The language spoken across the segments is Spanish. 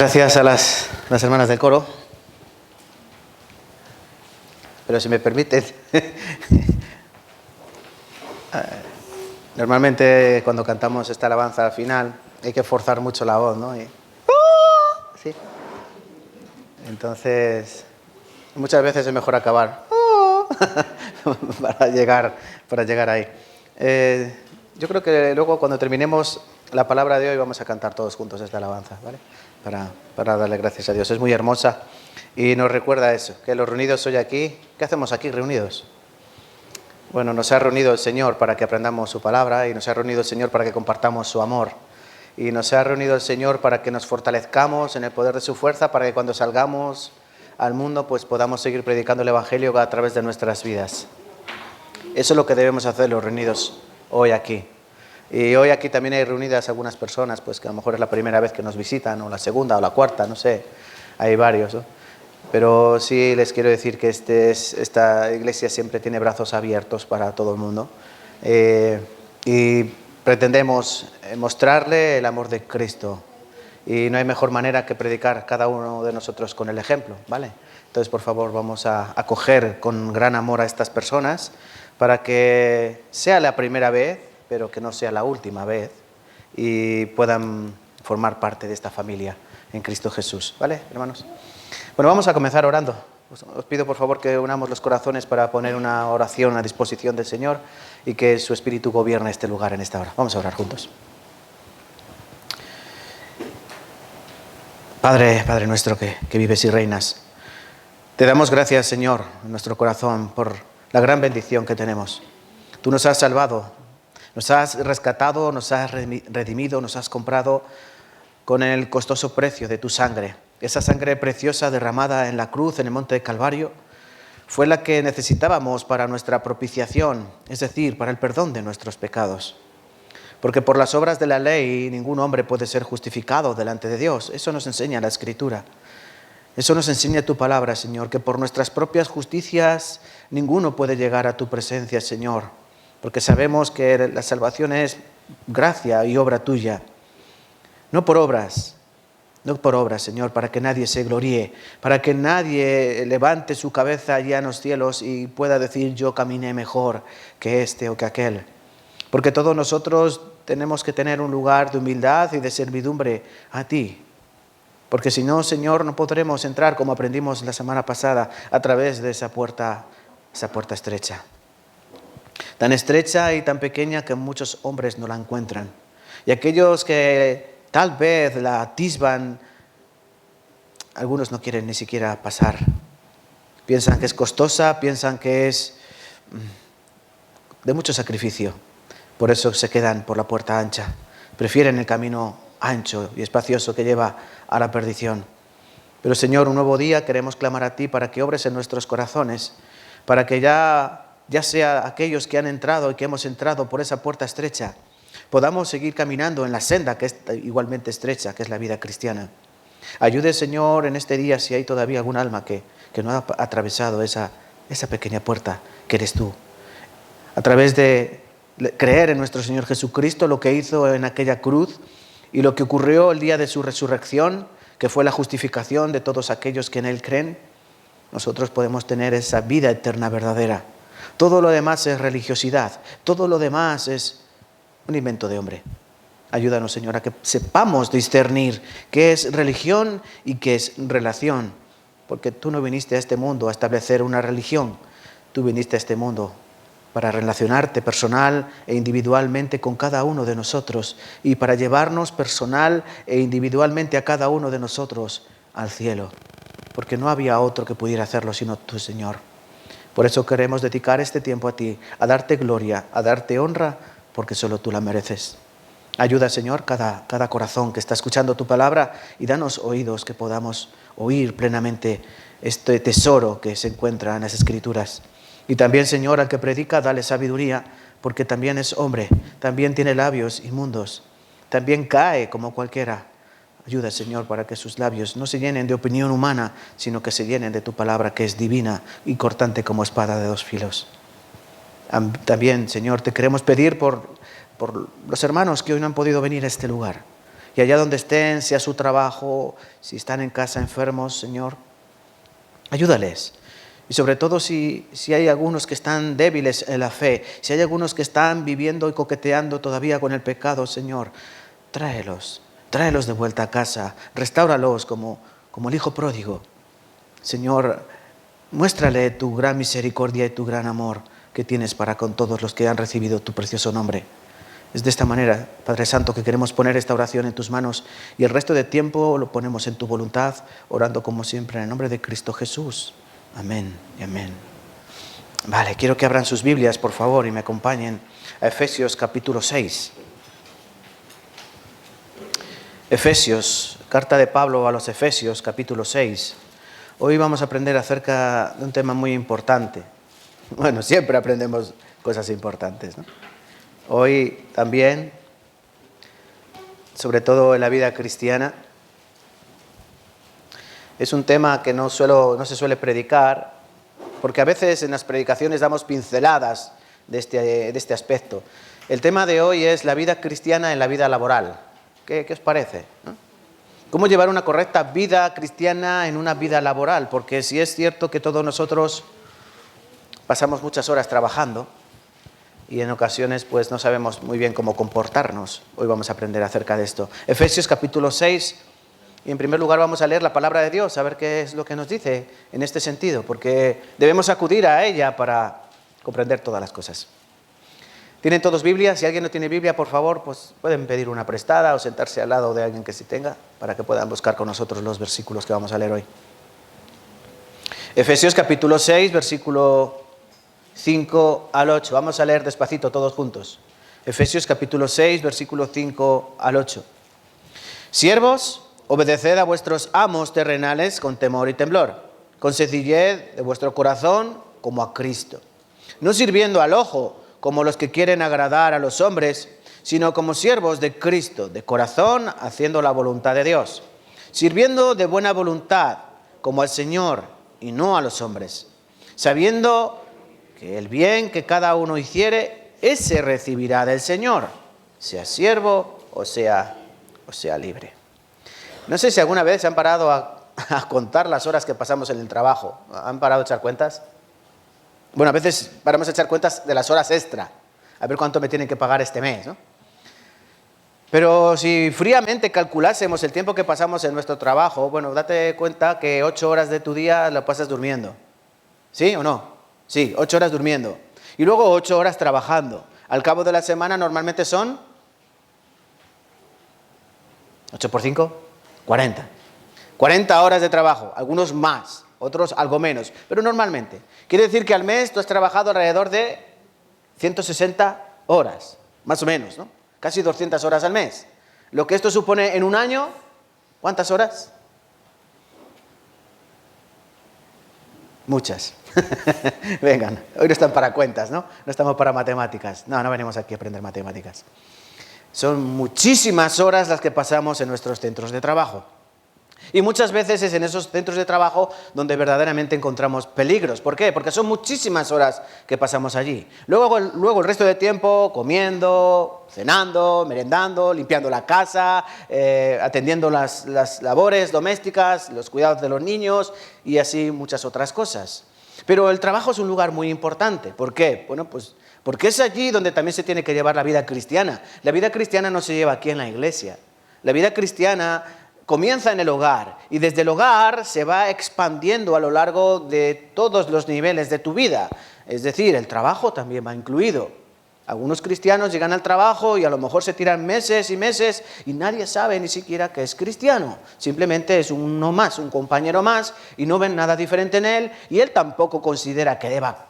Gracias a las hermanas del coro. Pero si me permiten, normalmente cuando cantamos esta alabanza al final hay que forzar mucho la voz, ¿no? Sí. Entonces, muchas veces es mejor acabar para llegar ahí. Yo creo que luego cuando terminemos la palabra de hoy vamos a cantar todos juntos esta alabanza, ¿vale? Para darle gracias a Dios. Es muy hermosa y nos recuerda eso, que los reunidos hoy aquí, ¿qué hacemos aquí reunidos? Bueno, nos ha reunido el Señor para que aprendamos su palabra y nos ha reunido el Señor para que compartamos su amor. Y nos ha reunido el Señor para que nos fortalezcamos en el poder de su fuerza, para que cuando salgamos al mundo pues podamos seguir predicando el Evangelio a través de nuestras vidas. Eso es lo que debemos hacer los reunidos hoy aquí. Y hoy aquí también hay reunidas algunas personas pues que a lo mejor es la primera vez que nos visitan, o la segunda o la cuarta, no sé, hay varios, ¿no? Pero sí les quiero decir que esta iglesia siempre tiene brazos abiertos para todo el mundo. Y pretendemos mostrarle el amor de Cristo. Y no hay mejor manera que predicar cada uno de nosotros con el ejemplo, ¿vale? Entonces, por favor, vamos a acoger con gran amor a estas personas para que sea la primera vez, pero que no sea la última vez, y puedan formar parte de esta familia en Cristo Jesús, ¿vale, hermanos? Bueno, vamos a comenzar orando. Os pido por favor que unamos los corazones para poner una oración a disposición del Señor y que su Espíritu gobierne este lugar en esta hora. Vamos a orar juntos. Padre nuestro que vives y reinas, te damos gracias, Señor, en nuestro corazón por la gran bendición que tenemos. Tú nos has salvado, nos has rescatado, nos has redimido, nos has comprado con el costoso precio de tu sangre. Esa sangre preciosa derramada en la cruz, en el monte de Calvario, fue la que necesitábamos para nuestra propiciación, es decir, para el perdón de nuestros pecados. Porque por las obras de la ley ningún hombre puede ser justificado delante de Dios. Eso nos enseña la Escritura. Eso nos enseña tu palabra, Señor, que por nuestras propias justicias ninguno puede llegar a tu presencia, Señor. Porque sabemos que la salvación es gracia y obra tuya. No por obras, Señor, para que nadie se gloríe, para que nadie levante su cabeza allá en los cielos y pueda decir yo caminé mejor que este o que aquel. Porque todos nosotros tenemos que tener un lugar de humildad y de servidumbre a ti. Porque si no, Señor, no podremos entrar, como aprendimos la semana pasada, a través de esa puerta estrecha. Tan estrecha y tan pequeña que muchos hombres no la encuentran. Y aquellos que tal vez la atisban, algunos no quieren ni siquiera pasar. Piensan que es costosa, piensan que es de mucho sacrificio. Por eso se quedan por la puerta ancha. Prefieren el camino ancho y espacioso que lleva a la perdición. Pero, Señor, un nuevo día queremos clamar a ti para que obres en nuestros corazones, para que ya sea aquellos que han entrado y que hemos entrado por esa puerta estrecha, podamos seguir caminando en la senda que es igualmente estrecha, que es la vida cristiana. Ayude, Señor, en este día si hay todavía algún alma que no ha atravesado esa pequeña puerta que eres tú. A través de creer en nuestro Señor Jesucristo, lo que hizo en aquella cruz y lo que ocurrió el día de su resurrección, que fue la justificación de todos aquellos que en Él creen, nosotros podemos tener esa vida eterna verdadera. Todo lo demás es religiosidad, todo lo demás es un invento de hombre. Ayúdanos, Señor, a que sepamos discernir qué es religión y qué es relación, porque tú no viniste a este mundo a establecer una religión, tú viniste a este mundo para relacionarte personal e individualmente con cada uno de nosotros y para llevarnos personal e individualmente a cada uno de nosotros al cielo, porque no había otro que pudiera hacerlo sino tú, Señor. Por eso queremos dedicar este tiempo a ti, a darte gloria, a darte honra, porque solo tú la mereces. Ayuda, Señor, cada corazón que está escuchando tu palabra y danos oídos que podamos oír plenamente este tesoro que se encuentra en las Escrituras. Y también, Señor, al que predica, dale sabiduría, porque también es hombre, también tiene labios inmundos, también cae como cualquiera. Ayuda, Señor, para que sus labios no se llenen de opinión humana, sino que se llenen de tu palabra, que es divina y cortante como espada de dos filos. También, Señor, te queremos pedir por los hermanos que hoy no han podido venir a este lugar Y allá donde estén, sea su trabajo, si están en casa enfermos, Señor, ayúdales. Y sobre todo si hay algunos que están débiles en la fe, si hay algunos que están viviendo y coqueteando todavía con el pecado, Señor, tráelos de vuelta a casa, restáuralos como el hijo pródigo. Señor, muéstrale tu gran misericordia y tu gran amor que tienes para con todos los que han recibido tu precioso nombre. Es de esta manera, Padre Santo, que queremos poner esta oración en tus manos y el resto de tiempo lo ponemos en tu voluntad, orando como siempre en el nombre de Cristo Jesús. Amén y amén. Vale, quiero que abran sus Biblias, por favor, y me acompañen a Efesios capítulo 6. Efesios, carta de Pablo a los Efesios, capítulo 6. Hoy vamos a aprender acerca de un tema muy importante. Bueno, siempre aprendemos cosas importantes, ¿no? Hoy también, sobre todo en la vida cristiana, es un tema que no se suele predicar, porque a veces en las predicaciones damos pinceladas de este aspecto. El tema de hoy es la vida cristiana en la vida laboral. ¿Qué os parece? ¿No? ¿Cómo llevar una correcta vida cristiana en una vida laboral? Porque si es cierto que todos nosotros pasamos muchas horas trabajando, y en ocasiones pues no sabemos muy bien cómo comportarnos. Hoy vamos a aprender acerca de esto. Efesios capítulo 6, y en primer lugar vamos a leer la palabra de Dios, a ver qué es lo que nos dice en este sentido, porque debemos acudir a ella para comprender todas las cosas. ¿Tienen todos Biblia? Si alguien no tiene Biblia, por favor, pues pueden pedir una prestada o sentarse al lado de alguien que sí tenga, para que puedan buscar con nosotros los versículos que vamos a leer hoy. Efesios capítulo 6, versículo 5 al 8. Vamos a leer despacito todos juntos. Efesios capítulo 6, versículo 5 al 8. Siervos, obedeced a vuestros amos terrenales con temor y temblor, con sencillez de vuestro corazón como a Cristo, no sirviendo al ojo como los que quieren agradar a los hombres, sino como siervos de Cristo, de corazón, haciendo la voluntad de Dios, sirviendo de buena voluntad como al Señor y no a los hombres, sabiendo que el bien que cada uno hiciere, ese recibirá del Señor, sea siervo o sea libre. No sé si alguna vez se han parado a contar las horas que pasamos en el trabajo. ¿Han parado a echar cuentas? Bueno, a veces paramos a echar cuentas de las horas extra, a ver cuánto me tienen que pagar este mes, ¿no? Pero si fríamente calculásemos el tiempo que pasamos en nuestro trabajo, bueno, date cuenta que 8 horas de tu día lo pasas durmiendo. ¿Sí o no? Sí, 8 horas durmiendo. Y luego 8 horas trabajando. Al cabo de la semana normalmente son 8 por 5, 40. 40 horas de trabajo, algunos más, otros algo menos, pero normalmente. Quiere decir que al mes tú has trabajado alrededor de 160 horas, más o menos, ¿no? Casi 200 horas al mes. Lo que esto supone en un año, ¿cuántas horas? Muchas. Vengan, hoy no están para cuentas, ¿no? No estamos para matemáticas. No venimos aquí a aprender matemáticas. Son muchísimas horas las que pasamos en nuestros centros de trabajo. Y muchas veces es en esos centros de trabajo donde verdaderamente encontramos peligros. ¿Por qué? Porque son muchísimas horas que pasamos allí. Luego el resto de tiempo comiendo, cenando, merendando, limpiando la casa, atendiendo las labores domésticas, los cuidados de los niños y así muchas otras cosas. Pero el trabajo es un lugar muy importante. ¿Por qué? Bueno, pues porque es allí donde también se tiene que llevar la vida cristiana. La vida cristiana no se lleva aquí en la iglesia. La vida cristiana comienza en el hogar y desde el hogar se va expandiendo a lo largo de todos los niveles de tu vida. Es decir, el trabajo también va incluido. Algunos cristianos llegan al trabajo y a lo mejor se tiran meses y meses y nadie sabe ni siquiera que es cristiano. Simplemente es uno más, un compañero más y no ven nada diferente en él y él tampoco considera que deba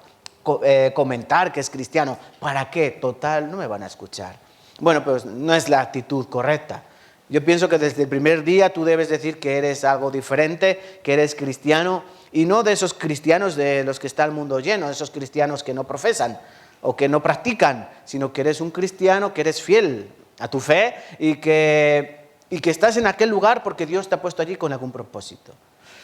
comentar que es cristiano. ¿Para qué? Total, no me van a escuchar. Bueno, pues no es la actitud correcta. Yo pienso que desde el primer día tú debes decir que eres algo diferente, que eres cristiano, y no de esos cristianos de los que está el mundo lleno, de esos cristianos que no profesan o que no practican, sino que eres un cristiano, que eres fiel a tu fe y que estás en aquel lugar porque Dios te ha puesto allí con algún propósito.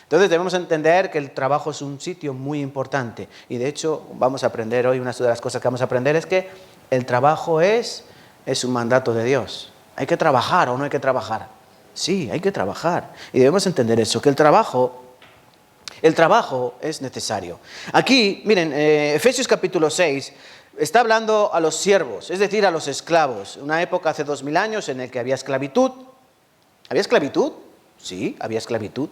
Entonces debemos entender que el trabajo es un sitio muy importante y de hecho vamos a aprender hoy, una de las cosas que vamos a aprender es que el trabajo es un mandato de Dios. ¿Hay que trabajar o no hay que trabajar? Sí, hay que trabajar. Y debemos entender eso, que el trabajo es necesario. Aquí, miren, Efesios capítulo 6 está hablando a los siervos, es decir, a los esclavos. Una época hace 2000 años en la que había esclavitud. ¿Había esclavitud? Sí, había esclavitud.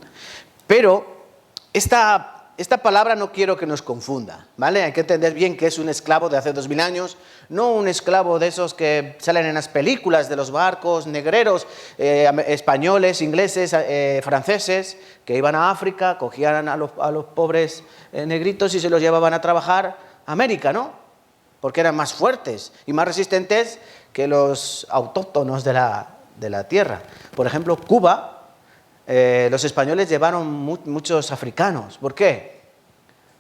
Pero esta palabra no quiero que nos confunda, ¿vale? Hay que entender bien que es un esclavo de hace 2000 años, no un esclavo de esos que salen en las películas de los barcos negreros, españoles, ingleses, franceses, que iban a África, cogían a los pobres negritos y se los llevaban a trabajar a América, ¿no? Porque eran más fuertes y más resistentes que los autóctonos de la tierra. Por ejemplo, Cuba. Los españoles llevaron muchos africanos. ¿Por qué?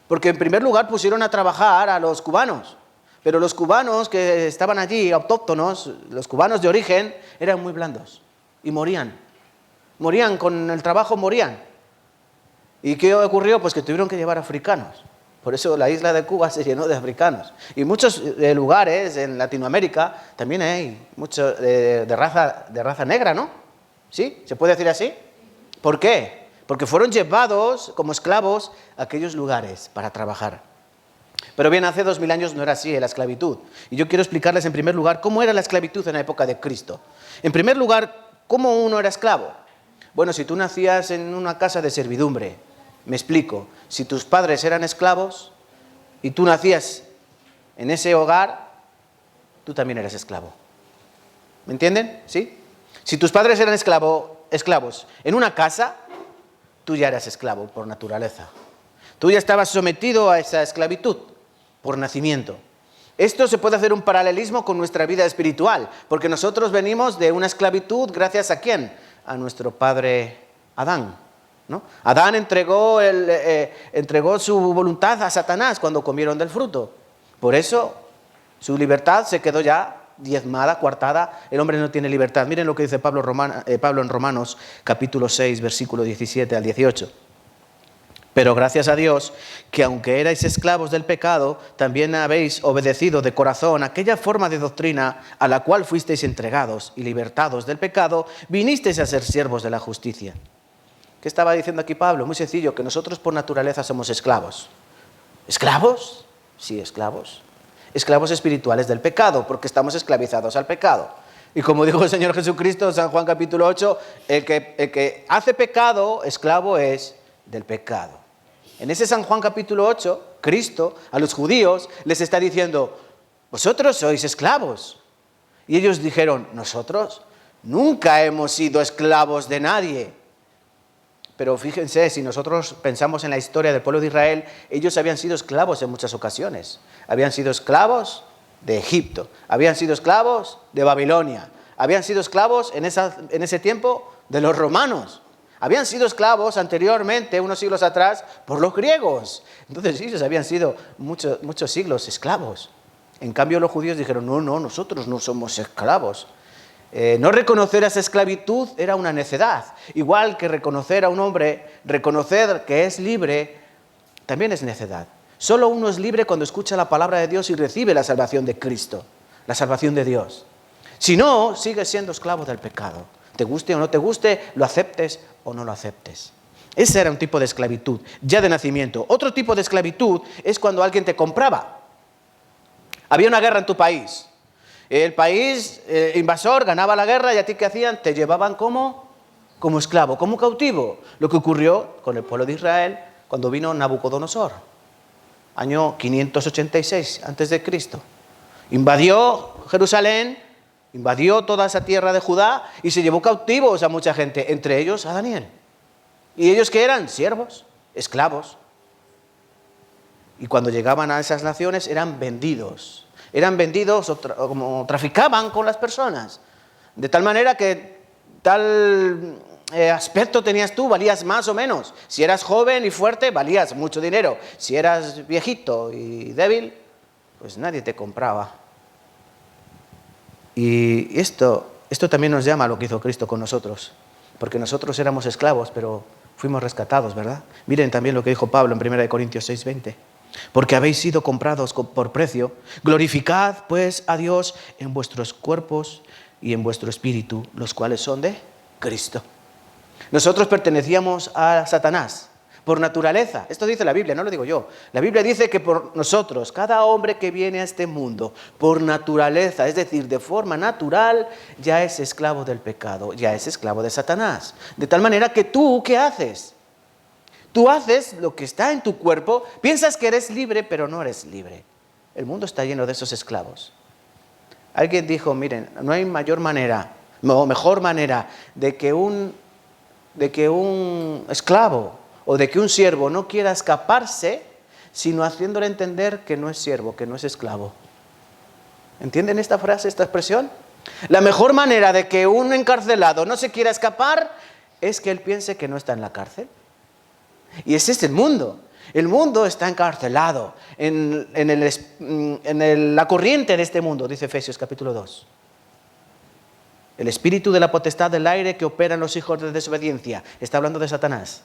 Porque en primer lugar pusieron a trabajar a los cubanos, pero los cubanos que estaban allí, autóctonos, los cubanos de origen, eran muy blandos y morían. Morían con el trabajo, morían. ¿Y qué ocurrió? Pues que tuvieron que llevar africanos. Por eso la isla de Cuba se llenó de africanos. Y muchos lugares en Latinoamérica también hay mucho de raza negra, ¿no? ¿Sí? ¿Se puede decir así? ¿Por qué? Porque fueron llevados como esclavos a aquellos lugares para trabajar. Pero bien, hace 2000 años no era así la esclavitud. Y yo quiero explicarles en primer lugar cómo era la esclavitud en la época de Cristo. En primer lugar, ¿cómo uno era esclavo? Bueno, si tú nacías en una casa de servidumbre, me explico, si tus padres eran esclavos y tú nacías en ese hogar, tú también eras esclavo. ¿Me entienden? ¿Sí? Si tus padres eran esclavos en una casa, tú ya eras esclavo por naturaleza. Tú ya estabas sometido a esa esclavitud por nacimiento. Esto se puede hacer un paralelismo con nuestra vida espiritual, porque nosotros venimos de una esclavitud gracias a ¿quién? A nuestro padre Adán, ¿no? Adán entregó su voluntad a Satanás cuando comieron del fruto. Por eso su libertad se quedó ya diezmada, coartada, el hombre no tiene libertad. Miren lo que dice Pablo en Romanos capítulo 6, versículo 17 al 18. Pero gracias a Dios, que aunque erais esclavos del pecado, también habéis obedecido de corazón aquella forma de doctrina a la cual fuisteis entregados y libertados del pecado, vinisteis a ser siervos de la justicia. ¿Qué estaba diciendo aquí Pablo? Muy sencillo, que nosotros por naturaleza somos esclavos. ¿Esclavos? Sí, esclavos. Esclavos espirituales del pecado, porque estamos esclavizados al pecado. Y como dijo el Señor Jesucristo en San Juan capítulo 8, el que hace pecado, esclavo es del pecado. En ese San Juan capítulo 8, Cristo a los judíos les está diciendo, vosotros sois esclavos. Y ellos dijeron, nosotros nunca hemos sido esclavos de nadie. Pero fíjense, si nosotros pensamos en la historia del pueblo de Israel, ellos habían sido esclavos en muchas ocasiones. Habían sido esclavos de Egipto, habían sido esclavos de Babilonia, habían sido esclavos en ese tiempo de los romanos. Habían sido esclavos anteriormente, unos siglos atrás, por los griegos. Entonces ellos habían sido muchos siglos esclavos. En cambio los judíos dijeron, no, nosotros no somos esclavos. No reconocer esa esclavitud era una necedad. Igual que reconocer a un hombre, reconocer que es libre, también es necedad. Solo uno es libre cuando escucha la palabra de Dios y recibe la salvación de Cristo, la salvación de Dios. Si no, sigues siendo esclavo del pecado. Te guste o no te guste, lo aceptes o no lo aceptes. Ese era un tipo de esclavitud, ya de nacimiento. Otro tipo de esclavitud es cuando alguien te compraba. Había una guerra en tu país. El país invasor ganaba la guerra y a ti ¿qué hacían? Te llevaban como esclavo, como cautivo. Lo que ocurrió con el pueblo de Israel cuando vino Nabucodonosor, año 586 a.C. Invadió Jerusalén, invadió toda esa tierra de Judá y se llevó cautivos a mucha gente, entre ellos a Daniel. ¿Y ellos qué eran? Siervos, esclavos. Y cuando llegaban a esas naciones eran vendidos como traficaban con las personas. De tal manera que tal aspecto tenías tú, valías más o menos. Si eras joven y fuerte, valías mucho dinero. Si eras viejito y débil, pues nadie te compraba. Y esto también nos llama a lo que hizo Cristo con nosotros. Porque nosotros éramos esclavos, pero fuimos rescatados, ¿verdad? Miren también lo que dijo Pablo en 1 Corintios 6:20. Porque habéis sido comprados por precio, glorificad pues a Dios en vuestros cuerpos, y en vuestro espíritu, los cuales son de Cristo. Nosotros pertenecíamos a Satanás por naturaleza. Esto dice la Biblia, no lo digo yo. La Biblia dice que por nosotros, cada hombre que viene a este mundo, por naturaleza, es decir, de forma natural, ya es esclavo del pecado, ya es esclavo de Satanás. De tal manera que tú, ¿qué haces? Tú haces lo que está en tu cuerpo, piensas que eres libre, pero no eres libre. El mundo está lleno de esos esclavos. Alguien dijo, miren, no hay mejor manera de que un esclavo o de que un siervo no quiera escaparse, sino haciéndole entender que no es siervo, que no es esclavo. ¿Entienden esta frase, esta expresión? La mejor manera de que un encarcelado no se quiera escapar es que él piense que no está en la cárcel. Y ese es el mundo. El mundo está encarcelado en la corriente de este mundo, dice Efesios capítulo 2. El espíritu de la potestad del aire que opera en los hijos de desobediencia. Está hablando de Satanás.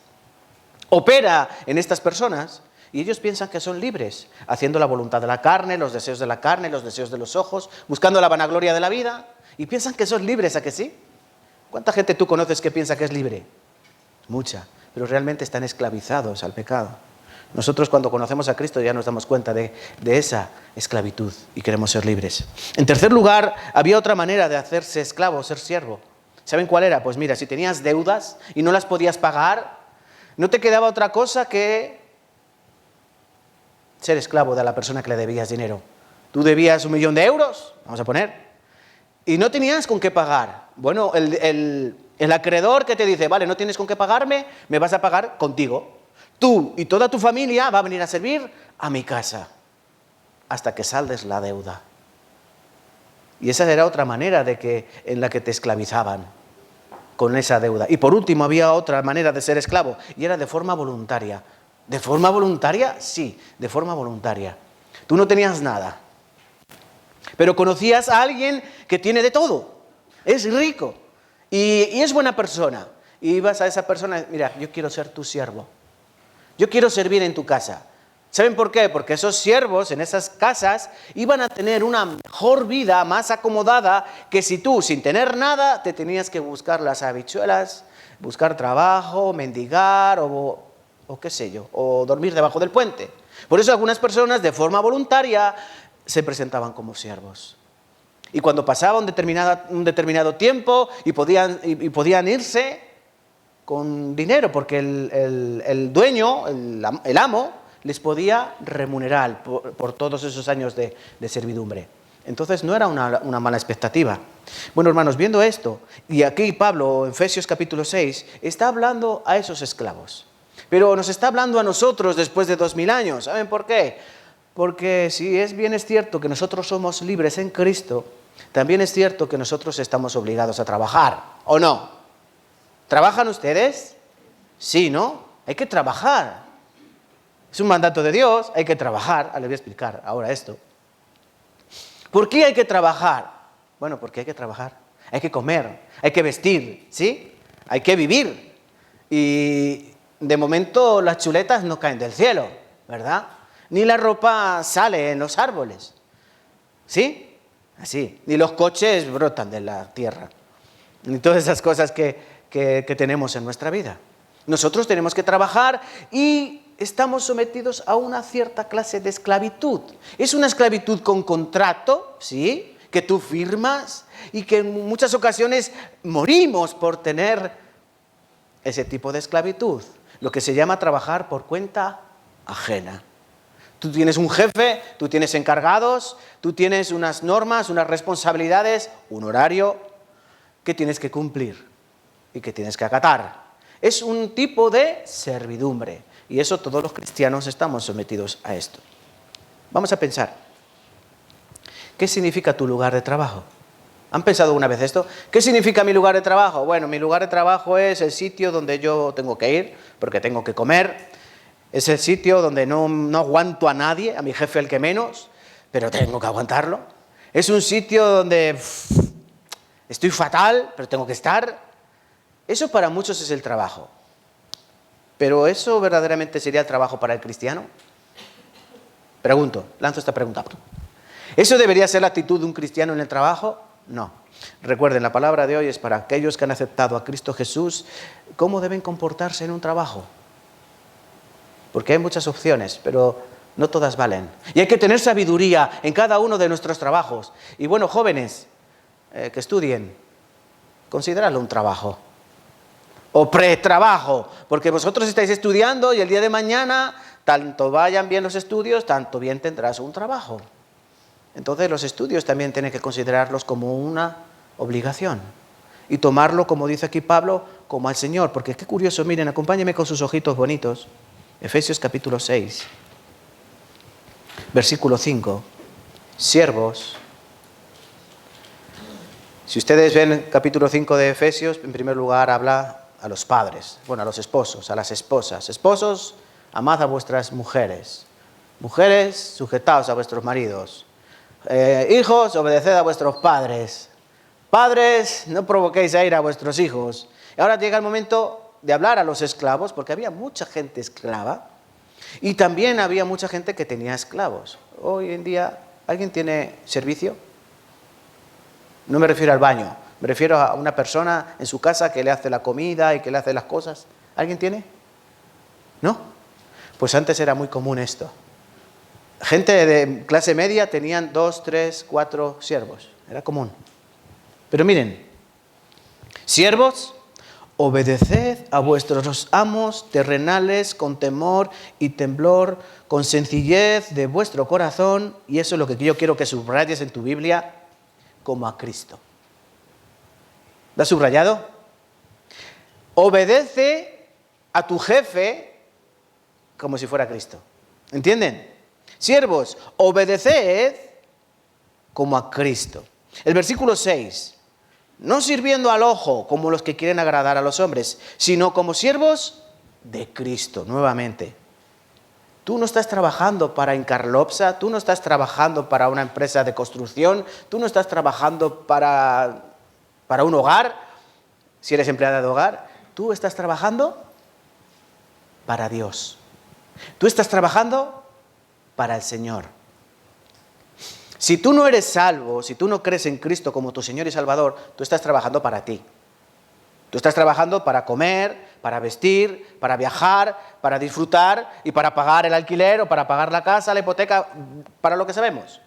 Opera en estas personas y ellos piensan que son libres, haciendo la voluntad de la carne, los deseos de la carne, los deseos de los ojos, buscando la vanagloria de la vida, y piensan que son libres, ¿a que sí? ¿Cuánta gente tú conoces que piensa que es libre? Mucha, pero realmente están esclavizados al pecado. Nosotros cuando conocemos a Cristo ya nos damos cuenta de esa esclavitud y queremos ser libres. En tercer lugar, había otra manera de hacerse esclavo, ser siervo. ¿Saben cuál era? Pues mira, si tenías deudas y no las podías pagar, no te quedaba otra cosa que ser esclavo de la persona que le debías dinero. Tú debías 1 millón de euros, vamos a poner, y no tenías con qué pagar. Bueno, el acreedor que te dice, vale, no tienes con qué pagarme, me vas a pagar contigo. Tú y toda tu familia va a venir a servir a mi casa hasta que saldes la deuda. Y esa era otra manera en la que te esclavizaban con esa deuda. Y por último había otra manera de ser esclavo y era de forma voluntaria. ¿De forma voluntaria? Sí, de forma voluntaria. Tú no tenías nada, pero conocías a alguien que tiene de todo, es rico y es buena persona. Y ibas a esa persona, mira, yo quiero ser tu siervo. Yo quiero servir en tu casa. ¿Saben por qué? Porque esos siervos en esas casas iban a tener una mejor vida, más acomodada, que si tú, sin tener nada, te tenías que buscar las habichuelas, buscar trabajo, mendigar o qué sé yo, o dormir debajo del puente. Por eso algunas personas de forma voluntaria se presentaban como siervos. Y cuando pasaba un determinado tiempo y podían irse con dinero, porque el dueño, el amo, les podía remunerar por todos esos años de servidumbre. Entonces no era una mala expectativa. Bueno, hermanos, viendo esto, y aquí Pablo, en Efesios capítulo 6, está hablando a esos esclavos. Pero nos está hablando a nosotros después de 2000 años. ¿Saben por qué? Porque si bien es cierto que nosotros somos libres en Cristo, también es cierto que nosotros estamos obligados a trabajar, ¿o no? ¿Trabajan ustedes? Sí, ¿no? Hay que trabajar. Es un mandato de Dios, hay que trabajar. Les voy a explicar ahora esto. ¿Por qué hay que trabajar? Bueno, porque hay que trabajar. Hay que comer, hay que vestir, ¿sí? Hay que vivir. Y de momento las chuletas no caen del cielo, ¿verdad? Ni la ropa sale en los árboles, ¿sí? Así. Ni los coches brotan de la tierra. Ni todas esas cosas que tenemos en nuestra vida. Nosotros tenemos que trabajar y estamos sometidos a una cierta clase de esclavitud. Es una esclavitud con contrato, ¿sí?, que tú firmas y que en muchas ocasiones morimos por tener ese tipo de esclavitud, lo que se llama trabajar por cuenta ajena. Tú tienes un jefe, tú tienes encargados, tú tienes unas normas, unas responsabilidades, un horario que tienes que cumplir y que tienes que acatar. Es un tipo de servidumbre. Y eso todos los cristianos estamos sometidos a esto. Vamos a pensar. ¿Qué significa tu lugar de trabajo? ¿Han pensado una vez esto? ¿Qué significa mi lugar de trabajo? Bueno, mi lugar de trabajo es el sitio donde yo tengo que ir, porque tengo que comer. Es el sitio donde no aguanto a nadie, a mi jefe el que menos, pero tengo que aguantarlo. Es un sitio donde estoy fatal, pero tengo que estar. Eso para muchos es el trabajo. ¿Pero eso verdaderamente sería el trabajo para el cristiano? Pregunto, lanzo esta pregunta. ¿Eso debería ser la actitud de un cristiano en el trabajo? No. Recuerden, la palabra de hoy es para aquellos que han aceptado a Cristo Jesús, cómo deben comportarse en un trabajo. Porque hay muchas opciones, pero no todas valen. Y hay que tener sabiduría en cada uno de nuestros trabajos. Y bueno, jóvenes que estudien, consideradlo un trabajo. O pretrabajo, porque vosotros estáis estudiando y el día de mañana, tanto vayan bien los estudios, tanto bien tendrás un trabajo. Entonces los estudios también tienen que considerarlos como una obligación. Y tomarlo, como dice aquí Pablo, como al Señor. Porque qué curioso, miren, acompáñenme con sus ojitos bonitos. Efesios capítulo 6, versículo 5. Siervos. Si ustedes ven el capítulo 5 de Efesios, en primer lugar habla a los padres, bueno, a los esposos, a las esposas. Esposos, amad a vuestras mujeres. Mujeres, sujetaos a vuestros maridos. Hijos, obedeced a vuestros padres. Padres, no provoquéis a ira a vuestros hijos. Y ahora llega el momento de hablar a los esclavos, porque había mucha gente esclava y también había mucha gente que tenía esclavos. Hoy en día, ¿alguien tiene servicio? No me refiero al baño, me refiero a una persona en su casa que le hace la comida y que le hace las cosas. ¿Alguien tiene? ¿No? Pues antes era muy común esto. Gente de clase media tenían 2, 3, 4 siervos. Era común. Pero miren, siervos, obedeced a vuestros amos terrenales con temor y temblor, con sencillez de vuestro corazón, y eso es lo que yo quiero que subrayes en tu Biblia, como a Cristo. ¿Lo has subrayado? Obedece a tu jefe como si fuera Cristo. ¿Entienden? Siervos, obedeced como a Cristo. El versículo 6. No sirviendo al ojo como los que quieren agradar a los hombres, sino como siervos de Cristo. Nuevamente, tú no estás trabajando para Incarlopsa, tú no estás trabajando para una empresa de construcción, tú no estás trabajando para un hogar, si eres empleada de hogar, tú estás trabajando para Dios. Tú estás trabajando para el Señor. Si tú no eres salvo, si tú no crees en Cristo como tu Señor y Salvador, tú estás trabajando para ti. Tú estás trabajando para comer, para vestir, para viajar, para disfrutar y para pagar el alquiler o para pagar la casa, la hipoteca, para lo que sabemos.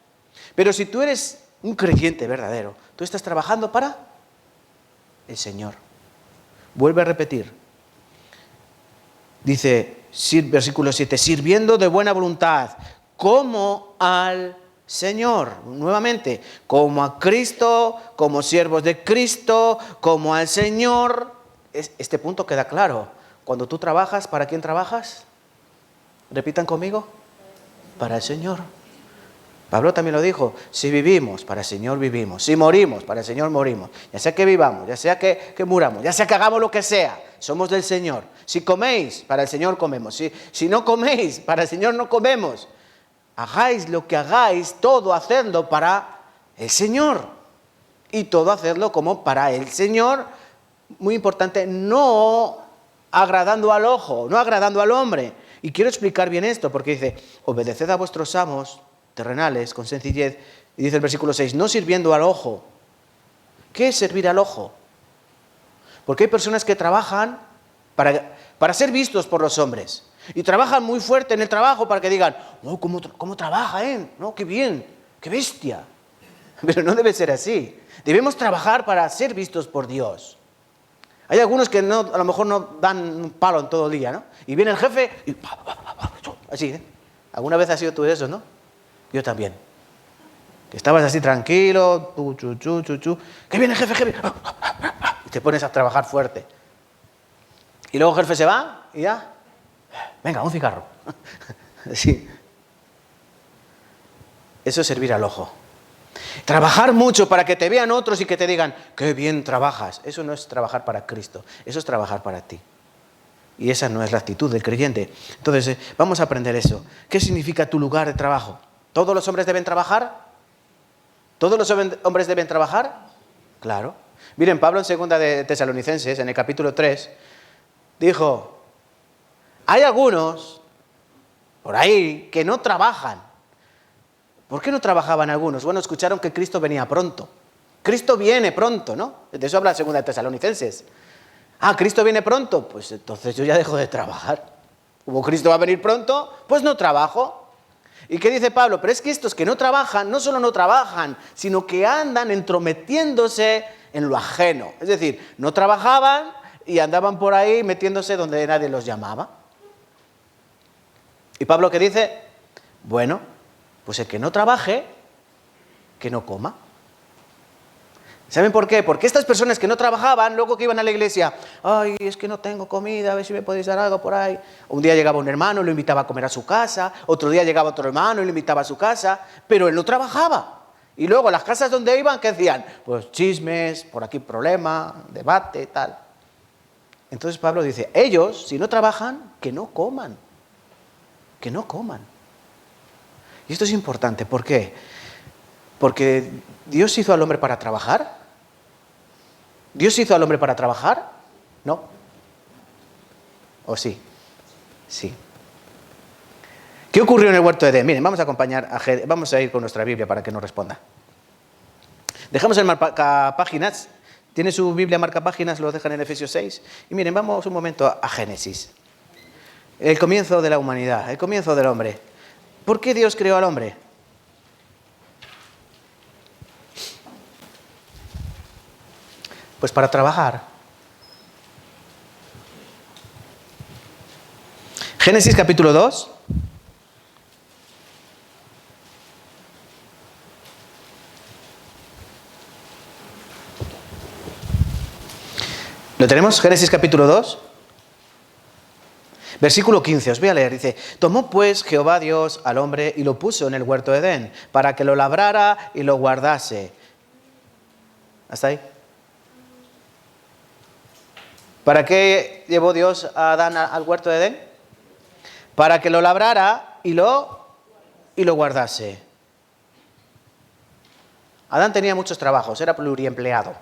Pero si tú eres un creyente verdadero, tú estás trabajando para el Señor. Vuelve a repetir. Dice, versículo 7, sirviendo de buena voluntad, como al Señor, nuevamente, como a Cristo, como siervos de Cristo, como al Señor. Este punto queda claro. Cuando tú trabajas, ¿para quién trabajas? Repitan conmigo. Para el Señor. Pablo también lo dijo, si vivimos, para el Señor vivimos. Si morimos, para el Señor morimos. Ya sea que vivamos, ya sea que muramos, ya sea que hagamos lo que sea, somos del Señor. Si coméis, para el Señor comemos. Si no coméis, para el Señor no comemos. Hagáis lo que hagáis, todo hacedlo para el Señor. Y todo hacedlo como para el Señor. Muy importante, no agradando al ojo, no agradando al hombre. Y quiero explicar bien esto, porque dice, obedeced a vuestros amos terrenales con sencillez. Y dice el versículo 6, no sirviendo al ojo. ¿Qué es servir al ojo? Porque hay personas que trabajan para ser vistos por los hombres. Y trabajan muy fuerte en el trabajo para que digan, oh, ¿cómo trabaja, no, qué bien, qué bestia? Pero no debe ser así. Debemos trabajar para ser vistos por Dios. Hay algunos que a lo mejor no dan un palo en todo el día, ¿no? Y viene el jefe y así, ¿eh? ¿Alguna vez has sido tú de esos, no? Yo también. Que estabas así tranquilo, que viene el jefe, y te pones a trabajar fuerte. Y luego el jefe se va y ya, venga, un cigarro. Sí. Eso es servir al ojo. Trabajar mucho para que te vean otros y que te digan, qué bien trabajas. Eso no es trabajar para Cristo, eso es trabajar para ti. Y esa no es la actitud del creyente. Entonces, vamos a aprender eso. ¿Qué significa tu lugar de trabajo? ¿Todos los hombres deben trabajar? ¿Todos los hombres deben trabajar? Claro. Miren, Pablo en 2 de Tesalonicenses, en el capítulo 3, dijo, hay algunos por ahí que no trabajan. ¿Por qué no trabajaban algunos? Bueno, escucharon que Cristo venía pronto. Cristo viene pronto, ¿no? De eso habla la segunda de Tesalonicenses. Ah, Cristo viene pronto, pues entonces yo ya dejo de trabajar. Como Cristo va a venir pronto, pues no trabajo. ¿Y qué dice Pablo? Pero es que estos que no trabajan, no solo no trabajan, sino que andan entrometiéndose en lo ajeno. Es decir, no trabajaban y andaban por ahí metiéndose donde nadie los llamaba. ¿Y Pablo qué dice? Bueno, pues el que no trabaje, que no coma. ¿Saben por qué? Porque estas personas que no trabajaban, luego que iban a la iglesia, ay, es que no tengo comida, a ver si me podéis dar algo por ahí. Un día llegaba un hermano, lo invitaba a comer a su casa, otro día llegaba otro hermano y lo invitaba a su casa, pero él no trabajaba. Y luego las casas donde iban, ¿qué decían? Pues chismes, por aquí problema, debate, tal. Entonces Pablo dice, ellos, si no trabajan, que no coman. Que no coman. Y esto es importante, ¿por qué? Porque ¿Dios hizo al hombre para trabajar? ¿Dios hizo al hombre para trabajar? No. ¿O sí? Sí. ¿Qué ocurrió en el huerto de Edén? Miren, vamos a ir con nuestra Biblia para que nos responda. Dejamos el marcapáginas. ¿Tiene su Biblia marcapáginas? Lo dejan en Efesios 6. Y miren, vamos un momento a Génesis. El comienzo de la humanidad, el comienzo del hombre. ¿Por qué Dios creó al hombre? Pues para trabajar. Génesis capítulo 2. ¿Lo tenemos? Génesis capítulo 2. Versículo 15, os voy a leer, dice, tomó pues Jehová Dios al hombre y lo puso en el huerto de Edén, para que lo labrara y lo guardase. ¿Hasta ahí? ¿Para qué llevó Dios a Adán al huerto de Edén? Para que lo labrara y lo guardase. Adán tenía muchos trabajos, era pluriempleado.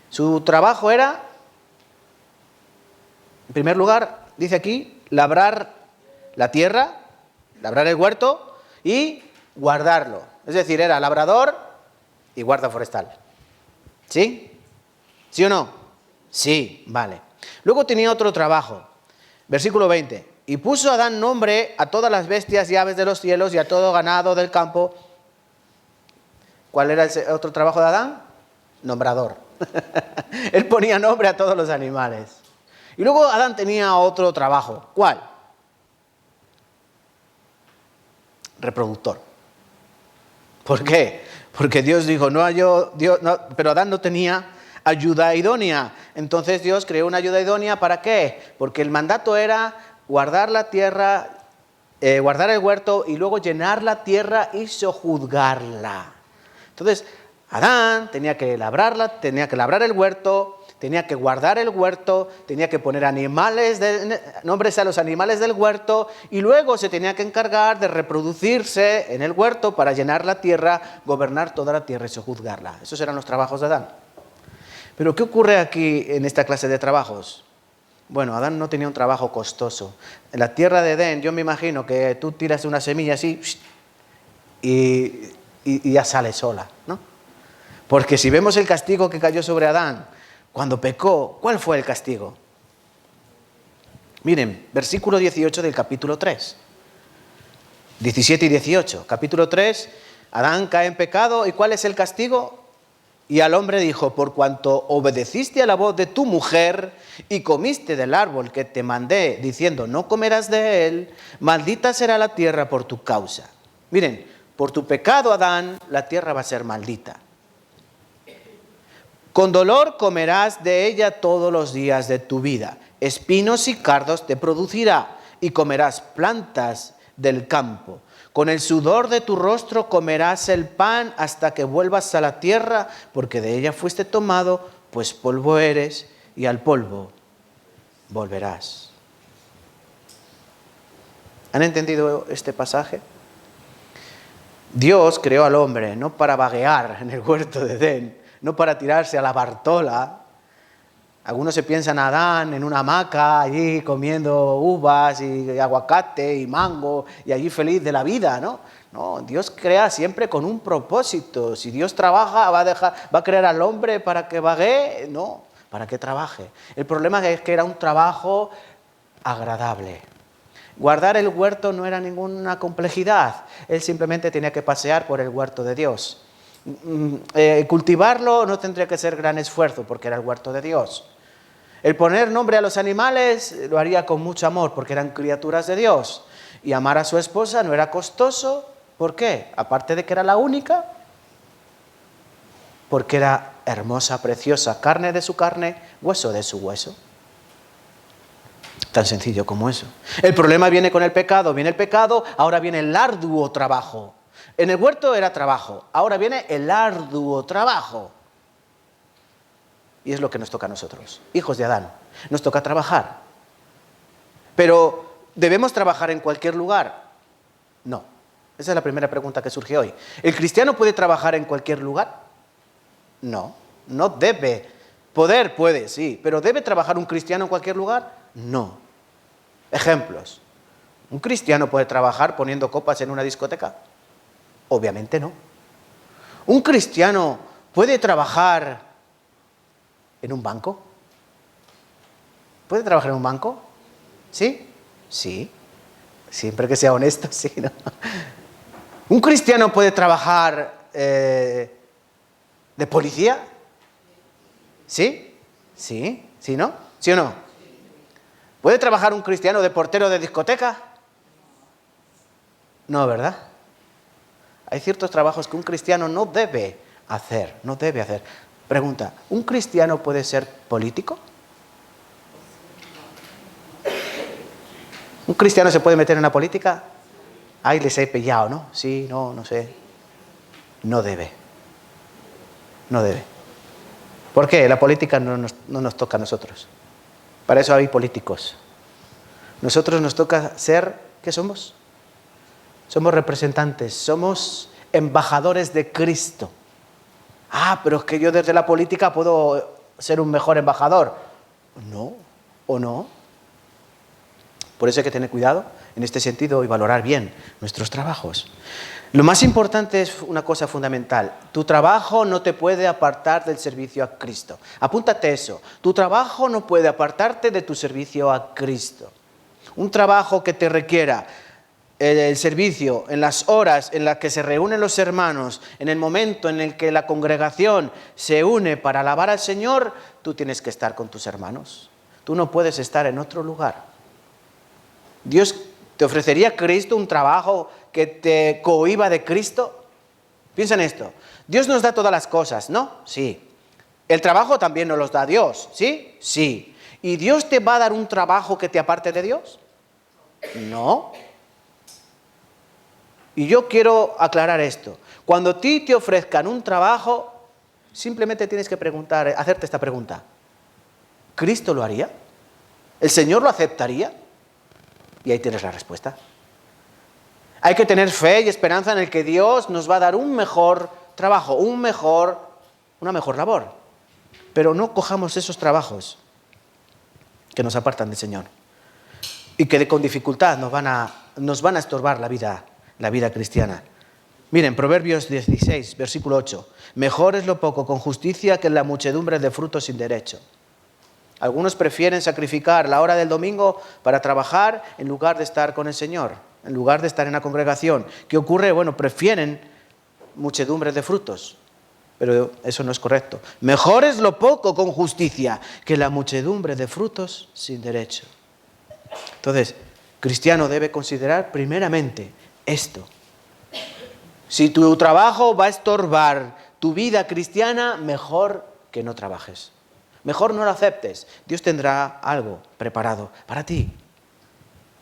Su trabajo era, en primer lugar, dice aquí, labrar la tierra, labrar el huerto y guardarlo. Es decir, era labrador y guarda forestal. ¿Sí? ¿Sí o no? Sí, vale. Luego tenía otro trabajo. Versículo 20. Y puso Adán nombre a todas las bestias y aves de los cielos y a todo ganado del campo. ¿Cuál era el otro trabajo de Adán? Nombrador. Él ponía nombre a todos los animales. Y luego Adán tenía otro trabajo. ¿Cuál? Reproductor. ¿Por qué? Porque Dios dijo, pero Adán no tenía ayuda idónea. Entonces Dios creó una ayuda idónea, ¿para qué? Porque el mandato era guardar la tierra, guardar el huerto y luego llenar la tierra y sojuzgarla. Entonces Adán tenía que labrar el huerto, tenía que guardar el huerto, tenía que poner nombres a los animales del huerto y luego se tenía que encargar de reproducirse en el huerto para llenar la tierra, gobernar toda la tierra y sojuzgarla. Esos eran los trabajos de Adán. Pero ¿qué ocurre aquí en esta clase de trabajos? Bueno, Adán no tenía un trabajo costoso. En la tierra de Edén, yo me imagino que tú tiras una semilla así y ya sale sola, ¿no? Porque si vemos el castigo que cayó sobre Adán cuando pecó, ¿cuál fue el castigo? Miren, versículo 18 del capítulo 3. 17 y 18. Capítulo 3, Adán cae en pecado. ¿Y cuál es el castigo? Y al hombre dijo, por cuanto obedeciste a la voz de tu mujer y comiste del árbol que te mandé, diciendo, no comerás de él, maldita será la tierra por tu causa. Miren, por tu pecado, Adán, la tierra va a ser maldita. Con dolor comerás de ella todos los días de tu vida. Espinos y cardos te producirá y comerás plantas del campo. Con el sudor de tu rostro comerás el pan hasta que vuelvas a la tierra, porque de ella fuiste tomado, pues polvo eres y al polvo volverás. ¿Han entendido este pasaje? Dios creó al hombre no para vaguear en el huerto de Edén, no para tirarse a la Bartola, Algunos se piensan a Adán en una hamaca, allí comiendo uvas y aguacate y mango y allí feliz de la vida, ¿no? No, Dios crea siempre con un propósito. Si Dios trabaja, va a crear al hombre para que vague, no, para que trabaje. El problema es que era un trabajo agradable. Guardar el huerto no era ninguna complejidad. Él simplemente tenía que pasear por el huerto de Dios. Cultivarlo no tendría que ser gran esfuerzo porque era el huerto de Dios. El poner nombre a los animales lo haría con mucho amor porque eran criaturas de Dios. Y amar a su esposa no era costoso. ¿Por qué? Aparte de que era la única, porque era hermosa, preciosa, carne de su carne, hueso de su hueso. Tan sencillo como eso. El problema viene con el pecado. Viene el pecado, ahora viene el arduo trabajo. En el huerto era trabajo, ahora viene el arduo trabajo. Y es lo que nos toca a nosotros, hijos de Adán. Nos toca trabajar. Pero, ¿debemos trabajar en cualquier lugar? No. Esa es la primera pregunta que surge hoy. ¿El cristiano puede trabajar en cualquier lugar? No, no debe. Poder puede, sí, pero ¿debe trabajar un cristiano en cualquier lugar? No. Ejemplos. ¿Un cristiano puede trabajar poniendo copas en una discoteca? Obviamente no. ¿Un cristiano puede trabajar en un banco? ¿Puede trabajar en un banco? ¿Sí? Sí. Siempre que sea honesto, sí, ¿no? ¿Un cristiano puede trabajar de policía? ¿Sí? ¿Sí? ¿Sí, no? ¿Sí o no? ¿Puede trabajar un cristiano de portero de discoteca? No, ¿verdad? Hay ciertos trabajos que un cristiano no debe hacer, no debe hacer. Pregunta, ¿un cristiano puede ser político? ¿Un cristiano se puede meter en la política? Ay, les he pillado, ¿no? Sí, no sé. No debe. No debe. ¿Por qué? La política no nos toca a nosotros. Para eso hay políticos. Nosotros nos toca ser, ¿qué somos? Somos representantes, somos embajadores de Cristo. Ah, pero es que yo desde la política puedo ser un mejor embajador. No, o no. Por eso hay que tener cuidado en este sentido y valorar bien nuestros trabajos. Lo más importante es una cosa fundamental. Tu trabajo no te puede apartar del servicio a Cristo. Apúntate eso. Tu trabajo no puede apartarte de tu servicio a Cristo. Un trabajo que te requiera el servicio en las horas en las que se reúnen los hermanos, en el momento en el que la congregación se une para alabar al Señor, tú tienes que estar con tus hermanos. Tú no puedes estar en otro lugar. Dios te ofrecería a Cristo un trabajo que te cohiba de Cristo. Piensa en esto. Dios nos da todas las cosas, ¿no? Sí. El trabajo también nos los da Dios, ¿sí? Sí. ¿Y Dios te va a dar un trabajo que te aparte de Dios? No. Y yo quiero aclarar esto. Cuando a ti te ofrezcan un trabajo, simplemente tienes que hacerte esta pregunta. ¿Cristo lo haría? ¿El Señor lo aceptaría? Y ahí tienes la respuesta. Hay que tener fe y esperanza en el que Dios nos va a dar un mejor trabajo, una mejor labor. Pero no cojamos esos trabajos que nos apartan del Señor y que con dificultad nos van a estorbar la vida cristiana. Miren, Proverbios 16, versículo 8. Mejor es lo poco con justicia que la muchedumbre de frutos sin derecho. Algunos prefieren sacrificar la hora del domingo para trabajar en lugar de estar con el Señor, en lugar de estar en la congregación. ¿Qué ocurre? Bueno, prefieren muchedumbre de frutos, pero eso no es correcto. Mejor es lo poco con justicia que la muchedumbre de frutos sin derecho. Entonces, cristiano debe considerar primeramente esto. Si tu trabajo va a estorbar tu vida cristiana, mejor que no trabajes. Mejor no lo aceptes. Dios tendrá algo preparado para ti.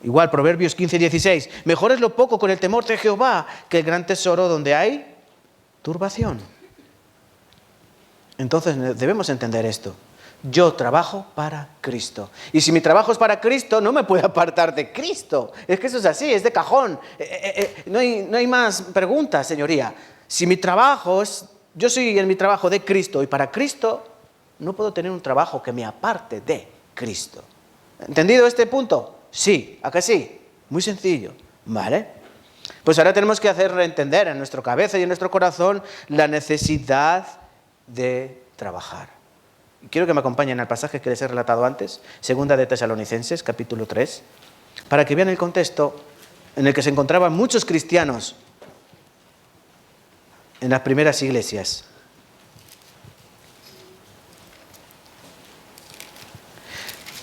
Igual, Proverbios 15, 16. Mejor es lo poco con el temor de Jehová que el gran tesoro donde hay turbación. Entonces debemos entender esto. Yo trabajo para Cristo. Y si mi trabajo es para Cristo, no me puedo apartar de Cristo. Es que eso es así, es de cajón. No hay más preguntas, señoría. Si mi trabajo yo soy en mi trabajo de Cristo y para Cristo, no puedo tener un trabajo que me aparte de Cristo. ¿Entendido este punto? Sí, ¿a que sí? Muy sencillo, ¿vale? Pues ahora tenemos que hacer entender en nuestra cabeza y en nuestro corazón la necesidad de trabajar. Quiero que me acompañen al pasaje que les he relatado antes, segunda de Tesalonicenses, capítulo 3, para que vean el contexto en el que se encontraban muchos cristianos en las primeras iglesias.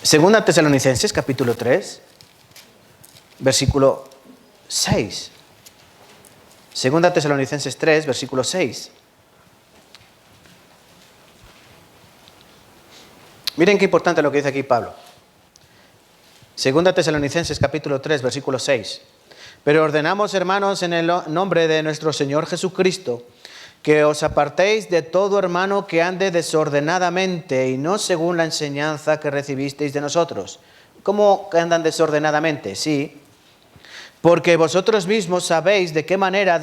Segunda Tesalonicenses, capítulo 3, versículo 6. Segunda Tesalonicenses 3, versículo 6. Miren qué importante lo que dice aquí Pablo. Segunda Tesalonicenses capítulo 3, versículo 6. Pero ordenamos, hermanos, en el nombre de nuestro Señor Jesucristo, que os apartéis de todo hermano que ande desordenadamente y no según la enseñanza que recibisteis de nosotros. ¿Cómo que andan desordenadamente? Sí, porque vosotros mismos sabéis de qué manera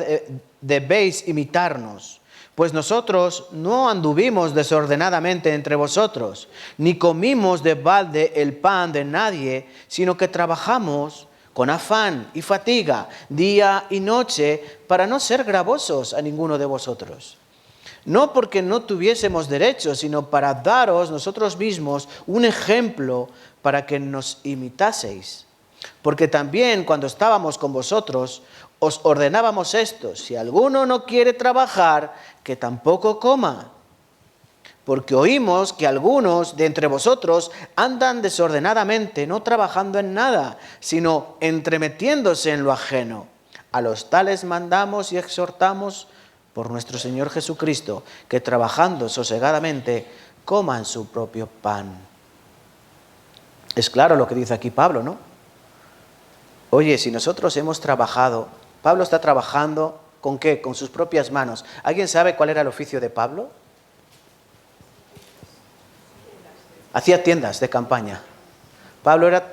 debéis imitarnos. Pues nosotros no anduvimos desordenadamente entre vosotros, ni comimos de balde el pan de nadie, sino que trabajamos con afán y fatiga, día y noche, para no ser gravosos a ninguno de vosotros. No porque no tuviésemos derecho, sino para daros nosotros mismos un ejemplo para que nos imitaseis. Porque también cuando estábamos con vosotros, os ordenábamos esto: si alguno no quiere trabajar, que tampoco coma. Porque oímos que algunos de entre vosotros andan desordenadamente, no trabajando en nada, sino entremetiéndose en lo ajeno. A los tales mandamos y exhortamos por nuestro Señor Jesucristo, que trabajando sosegadamente coman su propio pan. Es claro lo que dice aquí Pablo, ¿no? Oye, si nosotros hemos trabajado, Pablo está trabajando, ¿con qué? Con sus propias manos. ¿Alguien sabe cuál era el oficio de Pablo? Hacía tiendas de campaña. Pablo era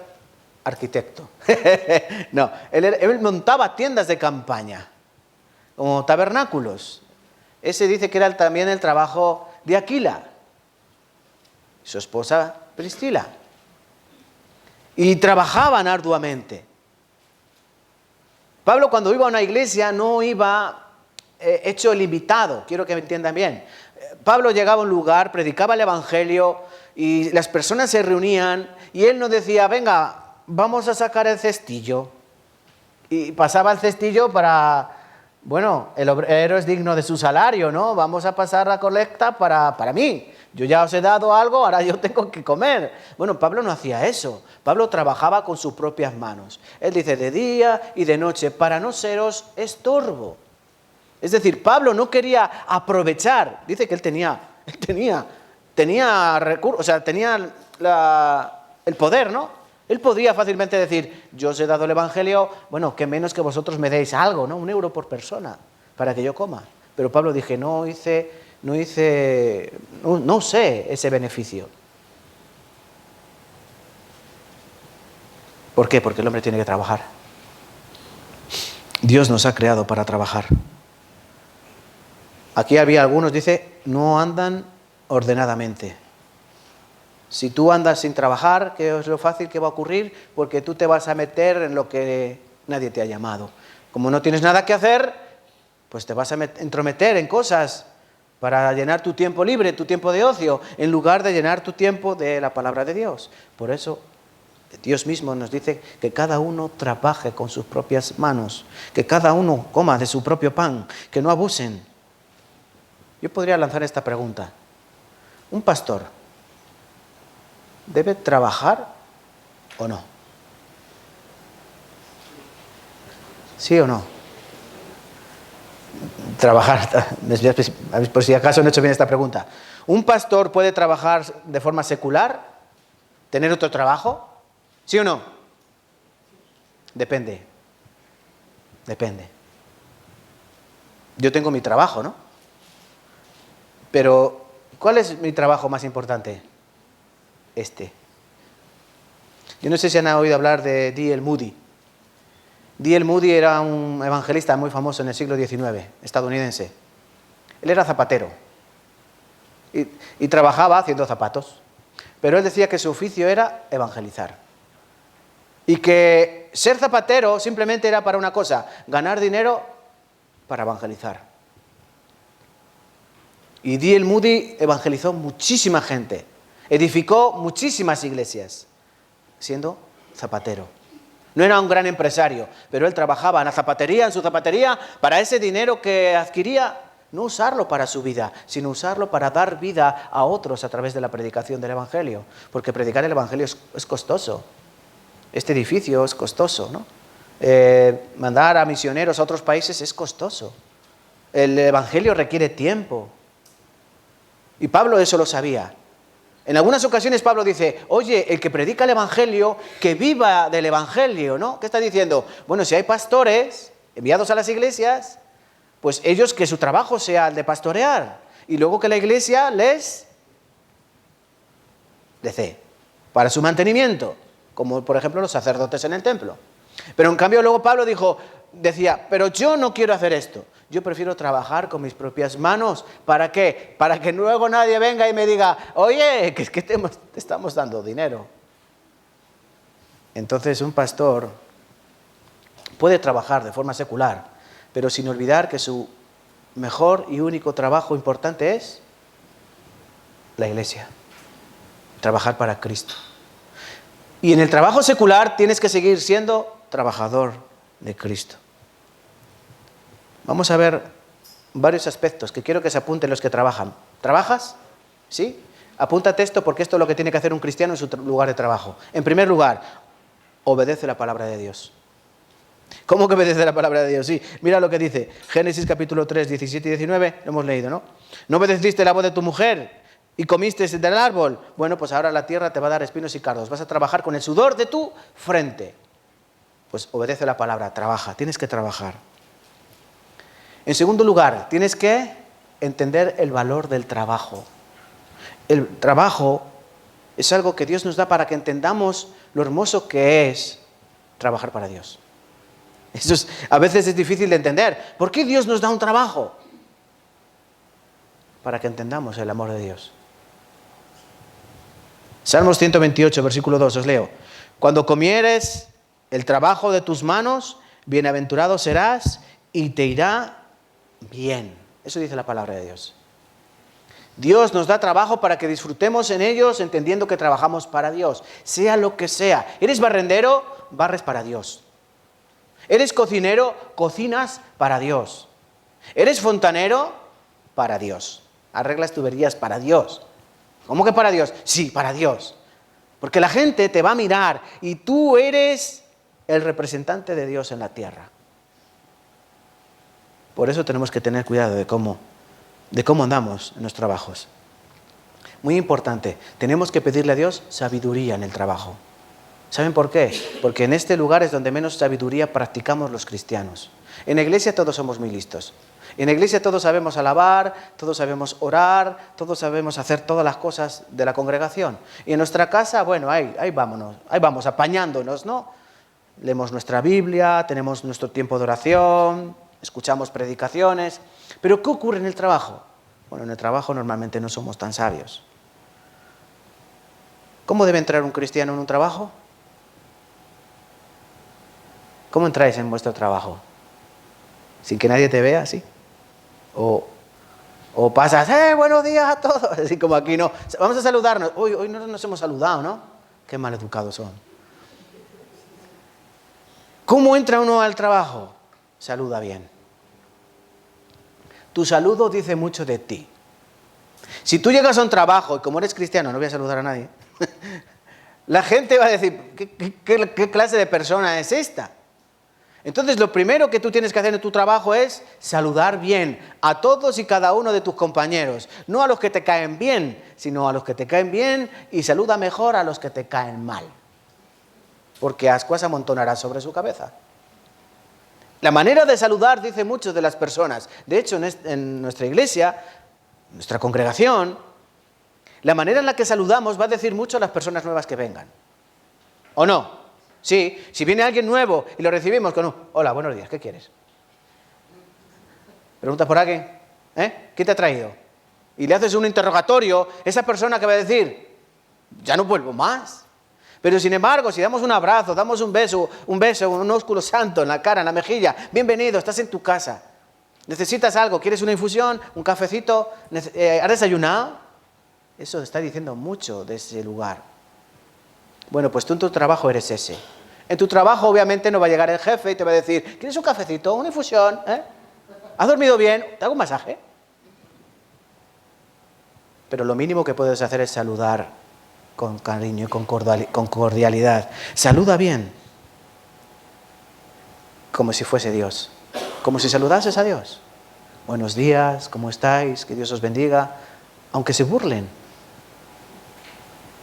arquitecto. No, él montaba tiendas de campaña, como tabernáculos. Ese dice que era también el trabajo de Aquila, su esposa Priscila. Y trabajaban arduamente. Pablo, cuando iba a una iglesia, no iba hecho el invitado, quiero que me entiendan bien. Pablo llegaba a un lugar, predicaba el evangelio y las personas se reunían y él no decía, venga, vamos a sacar el cestillo. Y pasaba el cestillo para, bueno, el obrero es digno de su salario, ¿no? Vamos a pasar la colecta para mí. Yo ya os he dado algo, ahora yo tengo que comer. Bueno, Pablo no hacía eso. Pablo trabajaba con sus propias manos. Él dice de día y de noche para no seros estorbo. Es decir, Pablo no quería aprovechar. Dice que él tenía recursos, o sea, tenía el poder, ¿no? Él podía fácilmente decir, yo os he dado el evangelio, bueno, que menos que vosotros me deis algo, ¿no? 1 euro por persona para que yo coma. Pero Pablo dije, no usé ese beneficio. ¿Por qué? Porque el hombre tiene que trabajar. Dios nos ha creado para trabajar. Aquí había algunos, dice, no andan ordenadamente. Si tú andas sin trabajar, ¿qué es lo fácil que va a ocurrir? Porque tú te vas a meter en lo que nadie te ha llamado. Como no tienes nada que hacer, pues te vas a entrometer en cosas para llenar tu tiempo libre, tu tiempo de ocio, en lugar de llenar tu tiempo de la palabra de Dios. Por eso Dios mismo nos dice que cada uno trabaje con sus propias manos, que cada uno coma de su propio pan, que no abusen. Yo podría lanzar esta pregunta. ¿Un pastor debe trabajar o no? ¿Sí o no? Trabajar, por si acaso no he hecho bien esta pregunta. ¿Un pastor puede trabajar de forma secular? ¿Tener otro trabajo? ¿Sí o no? Depende. Yo tengo mi trabajo, ¿no? Pero, ¿cuál es mi trabajo más importante? Yo no sé si han oído hablar de D.L. Moody. D.L. Moody era un evangelista muy famoso en el siglo XIX, estadounidense. Él era zapatero. y trabajaba haciendo zapatos. Pero él decía que su oficio era evangelizar. Y que ser zapatero simplemente era para una cosa, ganar dinero para evangelizar. Y D.L. Moody evangelizó muchísima gente, edificó muchísimas iglesias, siendo zapatero. No era un gran empresario, pero él trabajaba en su zapatería, para ese dinero que adquiría, no usarlo para su vida, sino usarlo para dar vida a otros a través de la predicación del Evangelio. Porque predicar el Evangelio es costoso. Este edificio es costoso, ¿no? Mandar a misioneros a otros países es costoso. El Evangelio requiere tiempo. Y Pablo eso lo sabía. En algunas ocasiones Pablo dice, oye, el que predica el Evangelio, que viva del Evangelio, ¿no? ¿Qué está diciendo? Bueno, si hay pastores enviados a las iglesias, pues ellos que su trabajo sea el de pastorear. Y luego que la iglesia les dé para su mantenimiento, como por ejemplo los sacerdotes en el templo. Pero en cambio luego Pablo decía, pero yo no quiero hacer esto. Yo prefiero trabajar con mis propias manos. ¿Para qué? Para que luego nadie venga y me diga, oye, que es que te estamos dando dinero. Entonces un pastor puede trabajar de forma secular, pero sin olvidar que su mejor y único trabajo importante es la iglesia. Trabajar para Cristo. Y en el trabajo secular tienes que seguir siendo trabajador de Cristo. Vamos a ver varios aspectos que quiero que se apunten los que trabajan. ¿Trabajas? ¿Sí? Apúntate esto porque esto es lo que tiene que hacer un cristiano en su lugar de trabajo. En primer lugar, obedece la palabra de Dios. ¿Cómo que obedece la palabra de Dios? Sí, mira lo que dice Génesis capítulo 3, 17 y 19, lo hemos leído, ¿no? No obedeciste la voz de tu mujer y comiste del árbol. Bueno, pues ahora la tierra te va a dar espinos y cardos. Vas a trabajar con el sudor de tu frente. Pues obedece la palabra, trabaja, tienes que trabajar. En segundo lugar, tienes que entender el valor del trabajo. El trabajo es algo que Dios nos da para que entendamos lo hermoso que es trabajar para Dios. Eso a veces es difícil de entender. ¿Por qué Dios nos da un trabajo? Para que entendamos el amor de Dios. Salmos 128, versículo 2, os leo. Cuando comieres el trabajo de tus manos, bienaventurado serás y te irá bien. Eso dice la palabra de Dios. Dios nos da trabajo para que disfrutemos en ellos, entendiendo que trabajamos para Dios, sea lo que sea. ¿Eres barrendero? Barres para Dios. ¿Eres cocinero? Cocinas para Dios. ¿Eres fontanero? Para Dios. Arreglas tuberías para Dios. ¿Cómo que para Dios? Sí, para Dios. Porque la gente te va a mirar y tú eres el representante de Dios en la tierra. Por eso tenemos que tener cuidado de cómo andamos en los trabajos. Muy importante, tenemos que pedirle a Dios sabiduría en el trabajo. ¿Saben por qué? Porque en este lugar es donde menos sabiduría practicamos los cristianos. En la iglesia todos somos muy listos. En la iglesia todos sabemos alabar, todos sabemos orar, todos sabemos hacer todas las cosas de la congregación. Y en nuestra casa, bueno, ahí vamos apañándonos, ¿no? Leemos nuestra Biblia, tenemos nuestro tiempo de oración, escuchamos predicaciones. Pero ¿qué ocurre en el trabajo? Bueno, en el trabajo normalmente no somos tan sabios. ¿Cómo debe entrar un cristiano en un trabajo? ¿Cómo entráis en vuestro trabajo? ¿Sin que nadie te vea, sí? O pasas, buenos días a todos, así como aquí, no. Vamos a saludarnos. Hoy no nos hemos saludado, ¿no? Qué mal educados son. ¿Cómo entra uno al trabajo? Saluda bien. Tu saludo dice mucho de ti. Si tú llegas a un trabajo y como eres cristiano, no voy a saludar a nadie, la gente va a decir, ¿qué clase de persona es esta? Entonces, lo primero que tú tienes que hacer en tu trabajo es saludar bien a todos y cada uno de tus compañeros. No a los que te caen bien, sino a los que te caen bien y saluda mejor a los que te caen mal. Porque ascuas amontonarás sobre su cabeza. La manera de saludar dice mucho de las personas. De hecho, en nuestra iglesia, nuestra congregación, la manera en la que saludamos va a decir mucho a las personas nuevas que vengan. ¿O no? Sí, si viene alguien nuevo y lo recibimos con un hola, buenos días, ¿qué quieres? ¿Preguntas por alguien? ¿Quién te ha traído? y le haces un interrogatorio, esa persona que va a decir, ya no vuelvo más. Pero sin embargo, si damos un abrazo, damos un beso, un ósculo santo en la cara, en la mejilla, bienvenido, estás en tu casa. ¿Necesitas algo? ¿Quieres una infusión? ¿Un cafecito? ¿Has desayunado? Eso está diciendo mucho de ese lugar. Bueno, pues tú en tu trabajo eres ese. En tu trabajo obviamente no va a llegar el jefe y te va a decir, ¿quieres un cafecito? ¿Una infusión? ¿Has dormido bien? ¿Te hago un masaje? Pero lo mínimo que puedes hacer es saludar con cariño y con cordialidad. Saluda bien, como si fuese Dios, como si saludases a Dios. Buenos días, ¿cómo estáis? Que Dios os bendiga, aunque se burlen.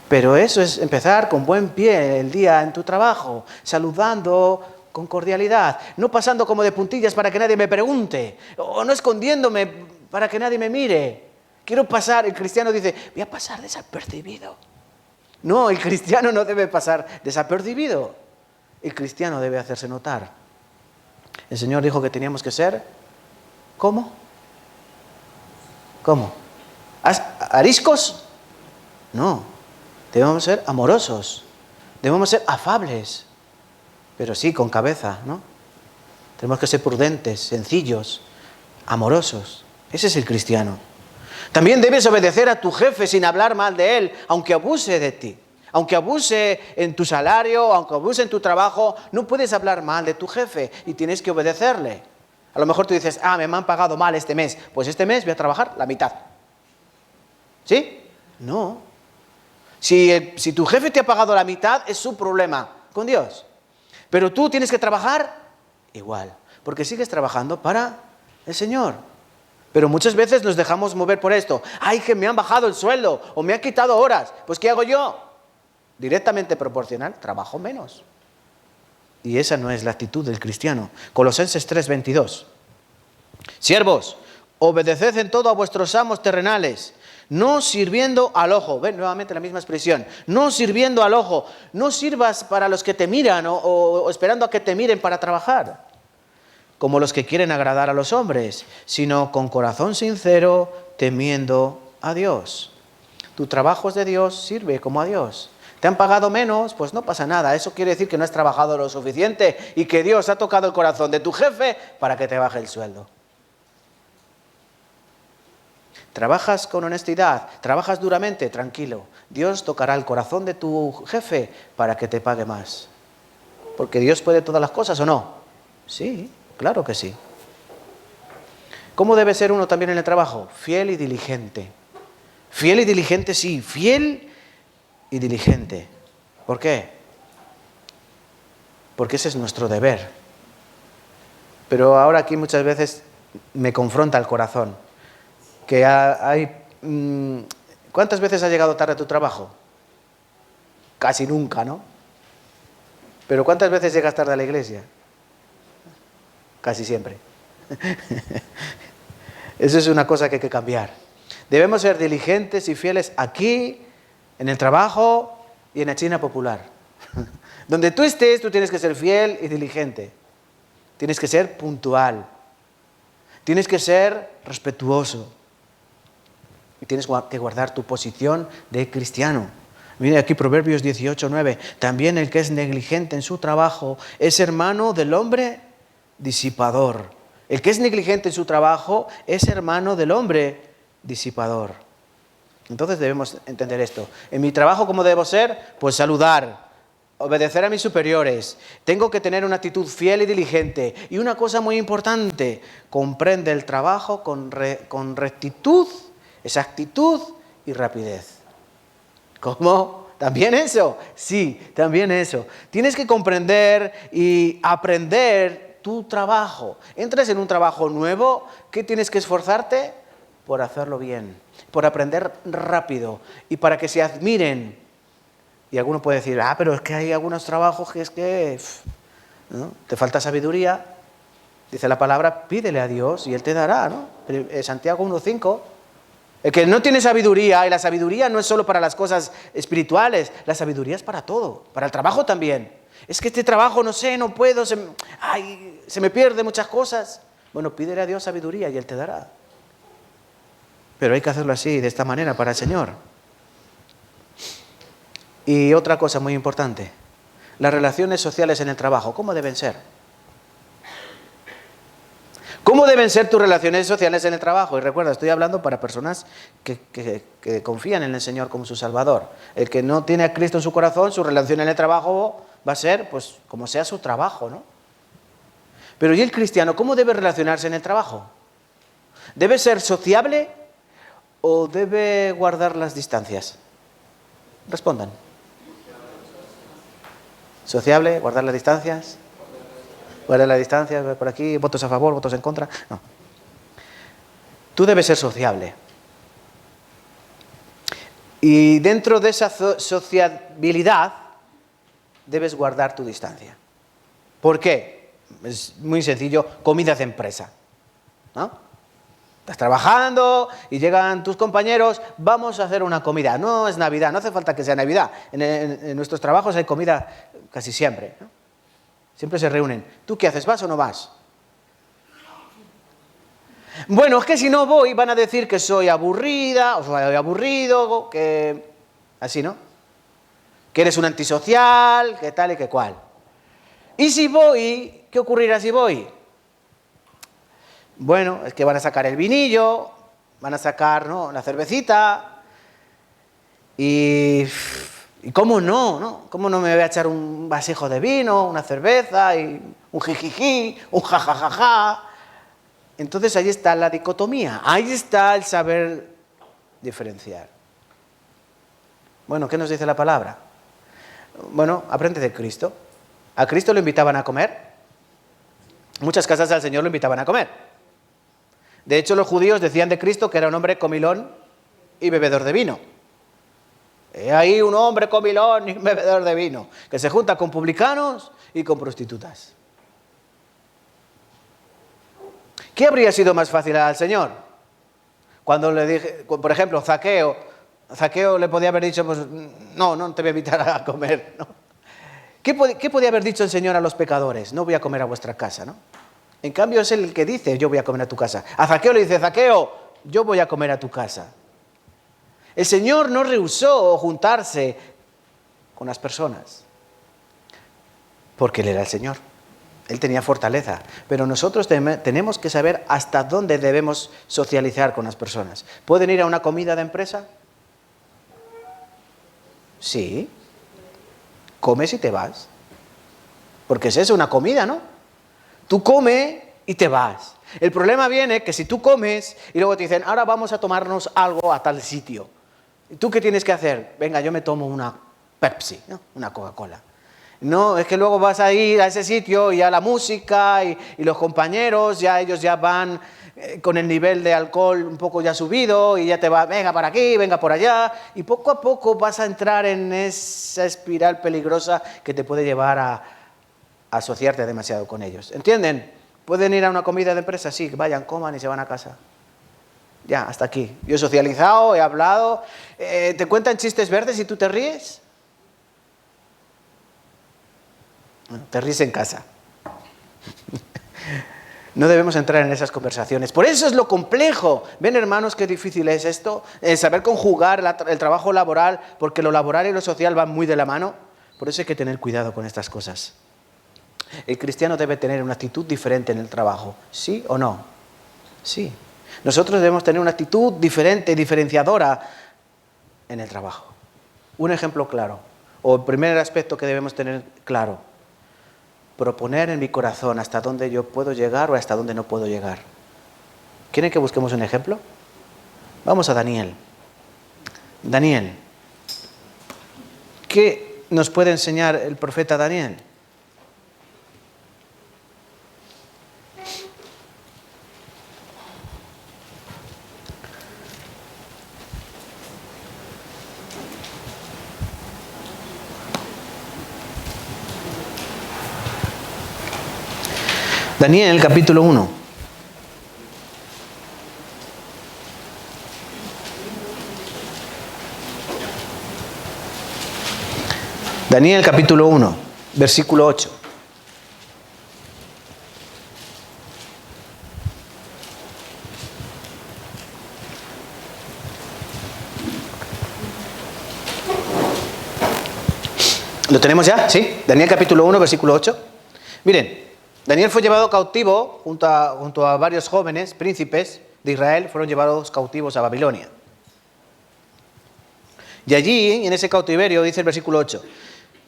Pero eso es empezar con buen pie el día en tu trabajo, saludando con cordialidad, no pasando como de puntillas para que nadie me pregunte, o no escondiéndome para que nadie me mire. Quiero pasar, el cristiano dice, voy a pasar desapercibido. No, el cristiano no debe pasar desapercibido. El cristiano debe hacerse notar. El Señor dijo que teníamos que ser, ¿cómo? ¿Cómo? ¿Ariscos? No, debemos ser amorosos, debemos ser afables, pero sí con cabeza, ¿no? Tenemos que ser prudentes, sencillos, amorosos. Ese es el cristiano. También debes obedecer a tu jefe sin hablar mal de él, aunque abuse de ti. Aunque abuse en tu salario, aunque abuse en tu trabajo, no puedes hablar mal de tu jefe y tienes que obedecerle. A lo mejor tú dices, me han pagado mal este mes. Pues este mes voy a trabajar la mitad. ¿Sí? No. Si tu jefe te ha pagado la mitad, es su problema con Dios. Pero tú tienes que trabajar igual, porque sigues trabajando para el Señor. Pero muchas veces nos dejamos mover por esto. ¡Ay, que me han bajado el sueldo! O me han quitado horas. Pues ¿qué hago yo? Directamente proporcional, trabajo menos. Y esa no es la actitud del cristiano. Colosenses 3:22. Siervos, obedeced en todo a vuestros amos terrenales, no sirviendo al ojo. Ven, nuevamente la misma expresión. No sirviendo al ojo. No sirvas para los que te miran o esperando a que te miren para trabajar, como los que quieren agradar a los hombres, sino con corazón sincero, temiendo a Dios. Tu trabajo es de Dios, sirve como a Dios. ¿Te han pagado menos? Pues no pasa nada. Eso quiere decir que no has trabajado lo suficiente y que Dios ha tocado el corazón de tu jefe para que te baje el sueldo. ¿Trabajas con honestidad? ¿Trabajas duramente? Tranquilo. Dios tocará el corazón de tu jefe para que te pague más. Porque Dios puede todas las cosas, ¿o no? Sí, claro que sí. ¿Cómo debe ser uno también en el trabajo? Fiel y diligente. Fiel y diligente, sí. Fiel y diligente. ¿Por qué? Porque ese es nuestro deber. Pero ahora aquí muchas veces me confronta el corazón. Que hay... ¿Cuántas veces has llegado tarde a tu trabajo? Casi nunca, ¿no? Pero ¿cuántas veces llegas tarde a la iglesia? Casi siempre. Eso es una cosa que hay que cambiar. Debemos ser diligentes y fieles aquí, en el trabajo y en la China popular. Donde tú estés, tú tienes que ser fiel y diligente. Tienes que ser puntual. Tienes que ser respetuoso. Y tienes que guardar tu posición de cristiano. Mire aquí Proverbios 18:9. También el que es negligente en su trabajo es hermano del hombre disipador. El que es negligente en su trabajo es hermano del hombre disipador. Entonces debemos entender esto. En mi trabajo, ¿cómo debo ser? Pues saludar, obedecer a mis superiores. Tengo que tener una actitud fiel y diligente. Y una cosa muy importante, comprende el trabajo con rectitud, exactitud y rapidez. ¿Cómo? ¿También eso? Sí, también eso. Tienes que comprender y aprender tu trabajo. Entras en un trabajo nuevo, ¿qué tienes que esforzarte? Por hacerlo bien, por aprender rápido y para que se admiren. Y alguno puede decir, pero es que hay algunos trabajos que es que ¿no? Te falta sabiduría. Dice la palabra, pídele a Dios y Él te dará, ¿no? Santiago 1:5. El que no tiene sabiduría, y la sabiduría no es solo para las cosas espirituales, la sabiduría es para todo, para el trabajo también. Es que este trabajo, no sé, no puedo, se me pierde muchas cosas. Bueno, pídele a Dios sabiduría y Él te dará. Pero hay que hacerlo así, de esta manera, para el Señor. Y otra cosa muy importante, las relaciones sociales en el trabajo, ¿cómo deben ser? ¿Cómo deben ser tus relaciones sociales en el trabajo? Y recuerda, estoy hablando para personas que confían en el Señor como su Salvador. El que no tiene a Cristo en su corazón, su relación en el trabajo va a ser, pues, como sea su trabajo, ¿no? Pero ¿y el cristiano cómo debe relacionarse en el trabajo? ¿Debe ser sociable o debe guardar las distancias? Respondan. ¿Sociable? ¿Guardar las distancias? ¿Guardar las distancias? ¿Por aquí? ¿Votos a favor? ¿Votos en contra? No. Tú debes ser sociable. Y dentro de esa sociabilidad debes guardar tu distancia. ¿Por qué? Es muy sencillo, comidas de empresa, ¿no? Estás trabajando y llegan tus compañeros, vamos a hacer una comida. No es Navidad, no hace falta que sea Navidad. En nuestros trabajos hay comida casi siempre, ¿no? Siempre se reúnen. ¿Tú qué haces? ¿Vas o no vas? Bueno, es que si no voy van a decir que soy aburrida, o soy aburrido, que... Así, ¿no? Que eres un antisocial, que tal y que cual. Y si voy, ¿qué ocurrirá si voy? Bueno, es que van a sacar el vinillo, van a sacar, ¿no?, la cervecita, y ¿cómo no, no? ¿Cómo no me voy a echar un vasejo de vino, una cerveza, y un jijiji, un jajajaja? Entonces ahí está la dicotomía, ahí está el saber diferenciar. Bueno, ¿qué nos dice la palabra? Bueno, aprende de Cristo. A Cristo lo invitaban a comer. Muchas casas del Señor lo invitaban a comer. De hecho, los judíos decían de Cristo que era un hombre comilón y bebedor de vino. He ahí un hombre comilón y bebedor de vino, que se junta con publicanos y con prostitutas. ¿Qué habría sido más fácil al Señor? Cuando le dije, por ejemplo, Zaqueo le podía haber dicho, pues, no te voy a invitar a comer, ¿no? ¿Qué podía haber dicho el Señor a los pecadores? No voy a comer a vuestra casa, ¿no? En cambio es el que dice, yo voy a comer a tu casa. A Zaqueo le dice, Zaqueo, yo voy a comer a tu casa. El Señor no rehusó juntarse con las personas, porque Él era el Señor. Él tenía fortaleza. Pero nosotros tenemos que saber hasta dónde debemos socializar con las personas. ¿Pueden ir a una comida de empresa? Sí. Comes y te vas. Porque es eso, una comida, ¿no? Tú comes y te vas. El problema viene que si tú comes y luego te dicen, ahora vamos a tomarnos algo a tal sitio. ¿Y tú qué tienes que hacer? Venga, yo me tomo una Pepsi, ¿no? Una Coca-Cola. No, es que luego vas a ir a ese sitio y a la música y los compañeros, ya ellos ya van con el nivel de alcohol un poco ya subido y ya te va, venga por aquí, venga por allá. Y poco a poco vas a entrar en esa espiral peligrosa que te puede llevar a asociarte demasiado con ellos. ¿Entienden? ¿Pueden ir a una comida de empresa? Sí, vayan, coman y se van a casa. Ya, hasta aquí. Yo he socializado, he hablado. ¿Te cuentan chistes verdes y tú te ríes? Bueno, te ríes en casa. No debemos entrar en esas conversaciones. Por eso es lo complejo. ¿Ven, hermanos, qué difícil es esto? Saber conjugar el trabajo laboral, porque lo laboral y lo social van muy de la mano. Por eso hay que tener cuidado con estas cosas. El cristiano debe tener una actitud diferente en el trabajo. ¿Sí o no? Sí. Nosotros debemos tener una actitud diferente, diferenciadora en el trabajo. Un ejemplo claro, o el primer aspecto que debemos tener claro: proponer en mi corazón hasta dónde yo puedo llegar o hasta dónde no puedo llegar. ¿Quieren que busquemos un ejemplo? Vamos a Daniel. Daniel. ¿Qué nos puede enseñar el profeta Daniel? Daniel, capítulo 1. Daniel, capítulo 1, versículo 8. ¿Lo tenemos ya? ¿Sí? Daniel capítulo 1, versículo 8. Miren, Daniel fue llevado cautivo junto a varios jóvenes, príncipes de Israel, fueron llevados cautivos a Babilonia. Y allí, en ese cautiverio, dice el versículo 8,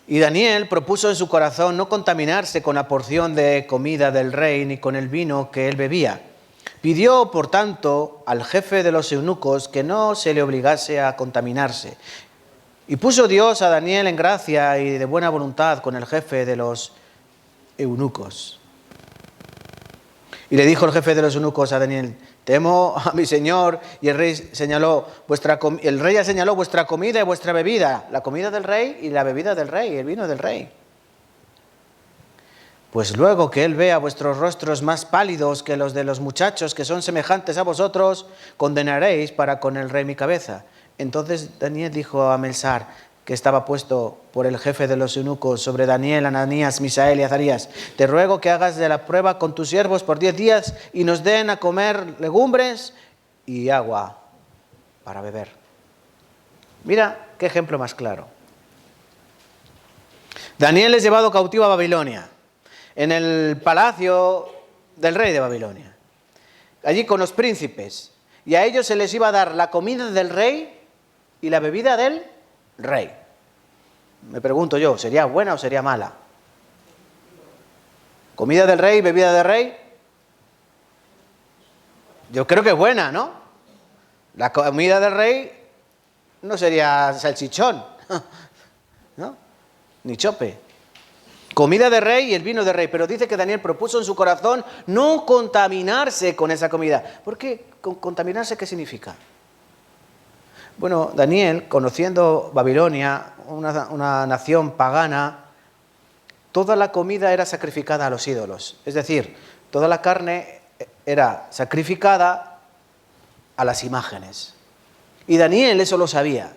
y Daniel propuso en su corazón no contaminarse con la porción de comida del rey ni con el vino que él bebía. Pidió, por tanto, al jefe de los eunucos que no se le obligase a contaminarse. Y puso Dios a Daniel en gracia y de buena voluntad con el jefe de los eunucos. Y le dijo el jefe de los eunucos a Daniel, temo a mi señor, y el rey ha señalado vuestra comida y vuestra bebida, la comida del rey y la bebida del rey, el vino del rey. Pues luego que él vea vuestros rostros más pálidos que los de los muchachos que son semejantes a vosotros, condenaréis para con el rey mi cabeza. Entonces Daniel dijo a Melsar, que estaba puesto por el jefe de los eunucos sobre Daniel, Ananías, Misael y Azarías, te ruego que hagas de la prueba con tus siervos por 10 días y nos den a comer legumbres y agua para beber. Mira qué ejemplo más claro. Daniel es llevado cautivo a Babilonia, en el palacio del rey de Babilonia, allí con los príncipes, y a ellos se les iba a dar la comida del rey y la bebida del rey. Me pregunto yo, ¿sería buena o sería mala? ¿Comida del rey, bebida del rey? Yo creo que es buena, ¿no? La comida del rey no sería salchichón, ¿no? Ni chope. Comida de rey y el vino de rey. Pero dice que Daniel propuso en su corazón no contaminarse con esa comida. ¿Por qué? ¿Contaminarse qué significa? Bueno, Daniel, conociendo Babilonia, una nación pagana, toda la comida era sacrificada a los ídolos. Es decir, toda la carne era sacrificada a las imágenes. Y Daniel eso lo sabía.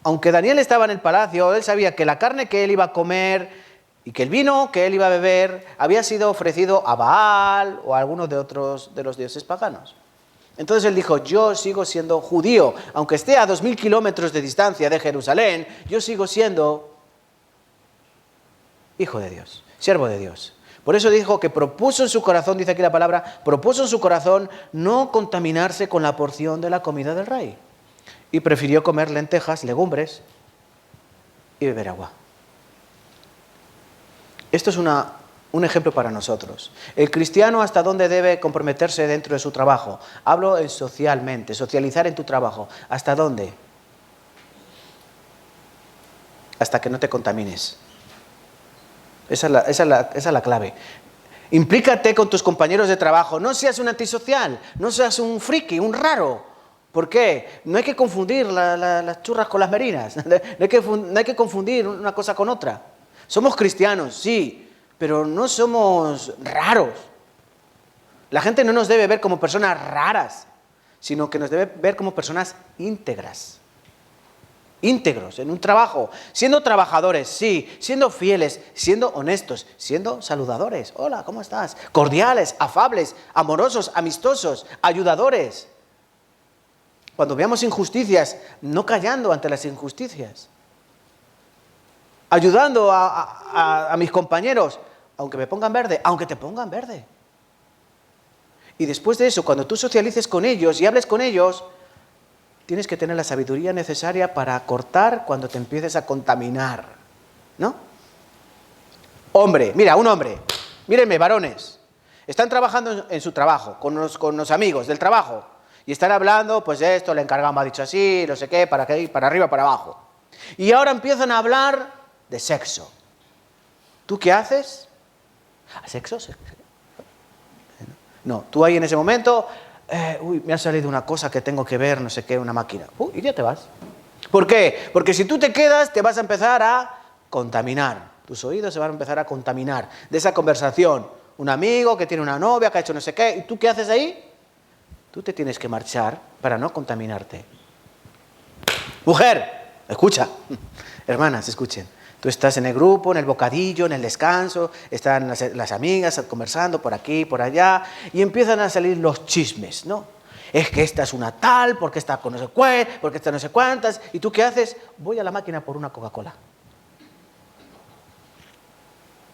Aunque Daniel estaba en el palacio, él sabía que la carne que él iba a comer y que el vino que él iba a beber había sido ofrecido a Baal o a algunos de los dioses paganos. Entonces él dijo, yo sigo siendo judío, aunque esté a 2000 kilómetros de distancia de Jerusalén, yo sigo siendo hijo de Dios, siervo de Dios. Por eso dijo que propuso en su corazón, dice aquí la palabra, propuso en su corazón no contaminarse con la porción de la comida del rey. Y prefirió comer lentejas, legumbres y beber agua. Esto es un ejemplo para nosotros. El cristiano, ¿hasta dónde debe comprometerse dentro de su trabajo? Hablo socialmente, socializar en tu trabajo. ¿Hasta dónde? Hasta que no te contamines. Esa es la clave. Implícate con tus compañeros de trabajo. No seas un antisocial, no seas un friki, un raro. ¿Por qué? No hay que confundir las churras con las merinas. No hay que confundir una cosa con otra. Somos cristianos, sí, pero no somos raros. La gente no nos debe ver como personas raras, sino que nos debe ver como personas íntegras. Íntegros en un trabajo, siendo trabajadores, sí, siendo fieles, siendo honestos, siendo saludadores. Hola, ¿cómo estás? Cordiales, afables, amorosos, amistosos, ayudadores. Cuando veamos injusticias, no callando ante las injusticias. Ayudando a mis compañeros, aunque me pongan verde, aunque te pongan verde. Y después de eso, cuando tú socialices con ellos y hables con ellos, tienes que tener la sabiduría necesaria para cortar cuando te empieces a contaminar, ¿no? Hombre, mira, un hombre, mírenme, varones, están trabajando en su trabajo, con los amigos del trabajo, y están hablando, pues esto, el encargado me ha dicho así, no sé qué, para arriba, para abajo. Y ahora empiezan a hablar de sexo. ¿Tú qué haces? ¿Sexo? No, tú ahí en ese momento, me ha salido una cosa que tengo que ver, no sé qué, una máquina. Y ya te vas. ¿Por qué? Porque si tú te quedas, te vas a empezar a contaminar. Tus oídos se van a empezar a contaminar de esa conversación. Un amigo que tiene una novia, que ha hecho no sé qué. ¿Y tú qué haces ahí? Tú te tienes que marchar para no contaminarte. Mujer, escucha. Hermanas, escuchen. Tú estás en el grupo, en el bocadillo, en el descanso, están las amigas conversando por aquí, por allá, y empiezan a salir los chismes, ¿no? Es que esta es una tal, porque esta con no sé cuál, porque esta no sé cuántas, ¿y tú qué haces? Voy a la máquina por una Coca-Cola.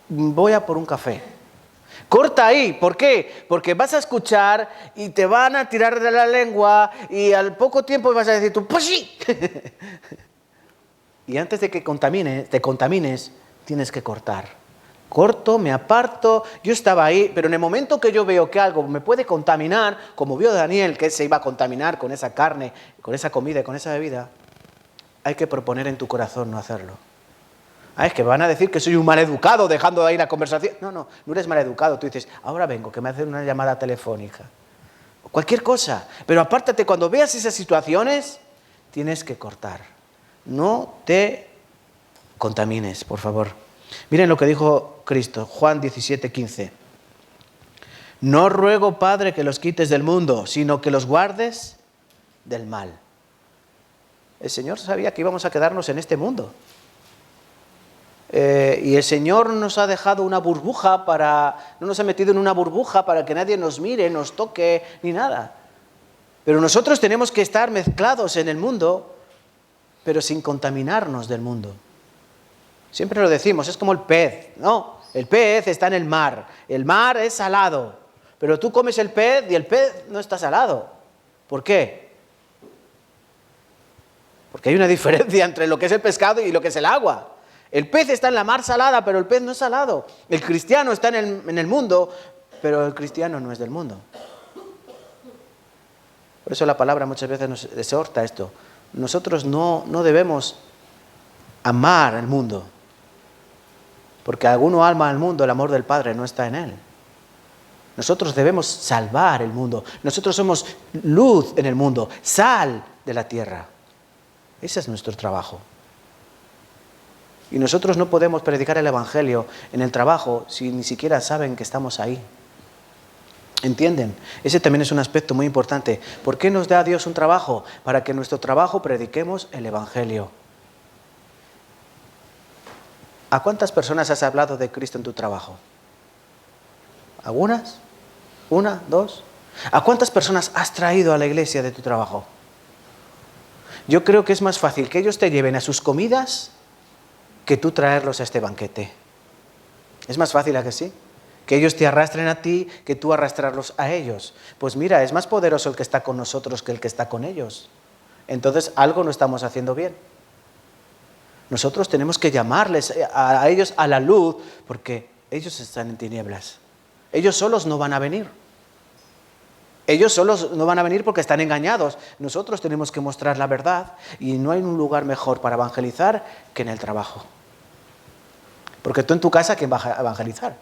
voy a por un café. Corta ahí, ¿por qué? Porque vas a escuchar y te van a tirar de la lengua y al poco tiempo vas a decir tú, pues sí. Y antes de que te contamines, tienes que cortar. Corto, me aparto, yo estaba ahí, pero en el momento que yo veo que algo me puede contaminar, como vio Daniel que se iba a contaminar con esa carne, con esa comida y con esa bebida, hay que proponer en tu corazón no hacerlo. Es que van a decir que soy un maleducado dejando ahí la conversación. No eres maleducado. Tú dices, ahora vengo, que me hacen una llamada telefónica. Cualquier cosa. Pero apártate, cuando veas esas situaciones, tienes que cortar. No te contamines, por favor. Miren lo que dijo Cristo, Juan 17:15. No ruego, Padre, que los quites del mundo, sino que los guardes del mal. El Señor sabía que íbamos a quedarnos en este mundo. Y el Señor nos ha dejado una burbuja no nos ha metido en una burbuja para que nadie nos mire, nos toque, ni nada. Pero nosotros tenemos que estar mezclados en el mundo, pero sin contaminarnos del mundo. Siempre lo decimos, es como el pez, ¿no? El pez está en el mar es salado, pero tú comes el pez y el pez no está salado. ¿Por qué? Porque hay una diferencia entre lo que es el pescado y lo que es el agua. El pez está en la mar salada, pero el pez no es salado. El cristiano está en el mundo, pero el cristiano no es del mundo. Por eso la palabra muchas veces nos exhorta esto. Nosotros no debemos amar el mundo, porque alguno ama al mundo, el amor del Padre no está en él. Nosotros debemos salvar el mundo. Nosotros somos luz en el mundo, sal de la tierra. Ese es nuestro trabajo. Y nosotros no podemos predicar el Evangelio en el trabajo si ni siquiera saben que estamos ahí. ¿Entienden? Ese también es un aspecto muy importante. ¿Por qué nos da Dios un trabajo? Para que en nuestro trabajo prediquemos el Evangelio. ¿A cuántas personas has hablado de Cristo en tu trabajo? ¿Algunas? ¿Una? ¿Dos? ¿A cuántas personas has traído a la iglesia de tu trabajo? Yo creo que es más fácil que ellos te lleven a sus comidas que tú traerlos a este banquete. ¿Es más fácil, ¿a que sí? Que ellos te arrastren a ti, que tú arrastrarlos a ellos. Pues mira, es más poderoso el que está con nosotros que el que está con ellos. Entonces algo no estamos haciendo bien. Nosotros tenemos que llamarles a ellos a la luz, porque ellos están en tinieblas. Ellos solos no van a venir. Ellos solos no van a venir porque están engañados. Nosotros tenemos que mostrar la verdad, y no hay un lugar mejor para evangelizar que en el trabajo. Porque tú en tu casa, ¿quién va a evangelizar?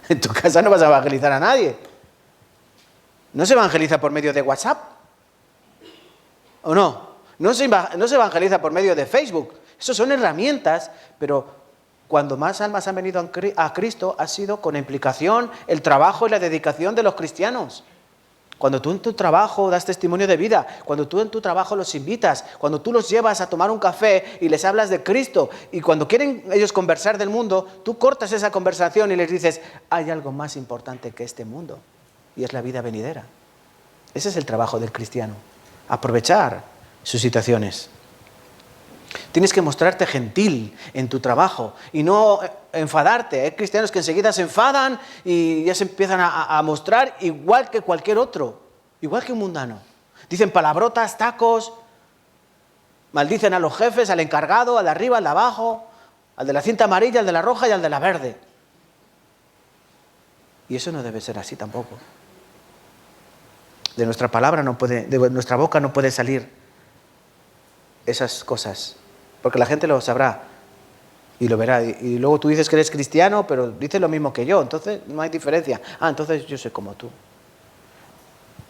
En tu casa no vas a evangelizar a nadie. No se evangeliza por medio de WhatsApp. ¿O no? No se evangeliza por medio de Facebook. Esas son herramientas, pero cuando más almas han venido a Cristo ha sido con la implicación, el trabajo y la dedicación de los cristianos. Cuando tú en tu trabajo das testimonio de vida, cuando tú en tu trabajo los invitas, cuando tú los llevas a tomar un café y les hablas de Cristo, y cuando quieren ellos conversar del mundo, tú cortas esa conversación y les dices, hay algo más importante que este mundo, y es la vida venidera. Ese es el trabajo del cristiano, aprovechar sus situaciones. Tienes que mostrarte gentil en tu trabajo y no enfadarte. Hay cristianos que enseguida se enfadan y ya se empiezan a mostrar igual que cualquier otro, igual que un mundano. Dicen palabrotas, tacos, maldicen a los jefes, al encargado, al de arriba, al de abajo, al de la cinta amarilla, al de la roja y al de la verde. Y eso no debe ser así tampoco. De nuestra boca no puede salir esas cosas, porque la gente lo sabrá y lo verá. Y luego tú dices que eres cristiano, pero dices lo mismo que yo, entonces no hay diferencia. Entonces yo soy como tú.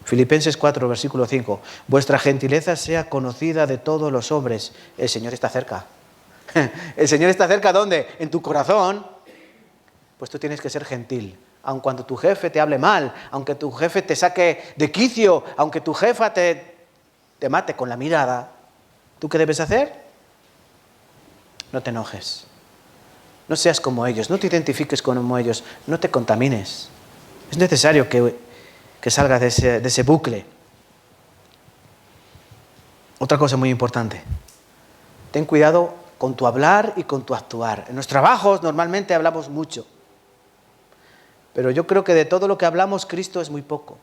Filipenses 4, versículo 5. Vuestra gentileza sea conocida de todos los hombres. El Señor está cerca. ¿El Señor está cerca dónde? En tu corazón. Pues tú tienes que ser gentil. Aun cuando tu jefe te hable mal, aunque tu jefe te saque de quicio, aunque tu jefa te mate con la mirada, ¿tú qué debes hacer? No te enojes. No seas como ellos, no te identifiques como ellos, no te contamines. Es necesario que salgas de ese bucle. Otra cosa muy importante. Ten cuidado con tu hablar y con tu actuar. En los trabajos normalmente hablamos mucho, pero yo creo que de todo lo que hablamos, Cristo es muy poco.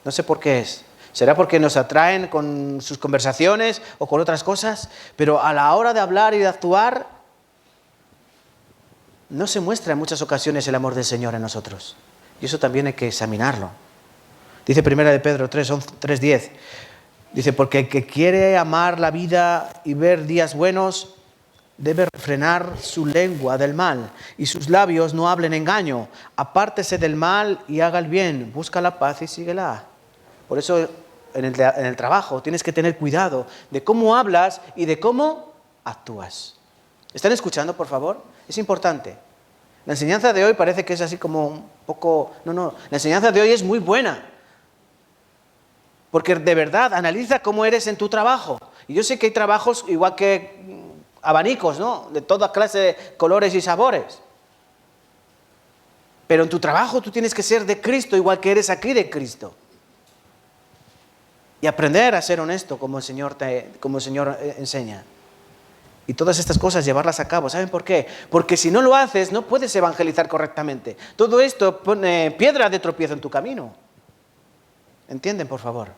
No sé por qué es. ¿Será porque nos atraen con sus conversaciones o con otras cosas? Pero a la hora de hablar y de actuar, no se muestra en muchas ocasiones el amor del Señor en nosotros. Y eso también hay que examinarlo. Dice 1 de Pedro 3:10. Dice, porque el que quiere amar la vida y ver días buenos, debe refrenar su lengua del mal y sus labios no hablen engaño. Apártese del mal y haga el bien. Busca la paz y síguela. Por eso en el trabajo tienes que tener cuidado de cómo hablas y de cómo actúas. ¿Están escuchando, por favor? Es importante. La enseñanza de hoy parece que es así como un poco... No. La enseñanza de hoy es muy buena. Porque de verdad analiza cómo eres en tu trabajo. Y yo sé que hay trabajos igual que abanicos, ¿no? De toda clase de colores y sabores. Pero en tu trabajo tú tienes que ser de Cristo igual que eres aquí de Cristo. Y aprender a ser honesto como el Señor enseña. Y todas estas cosas llevarlas a cabo. ¿Saben por qué? Porque si no lo haces, no puedes evangelizar correctamente. Todo esto pone piedra de tropiezo en tu camino. ¿Entienden, por favor?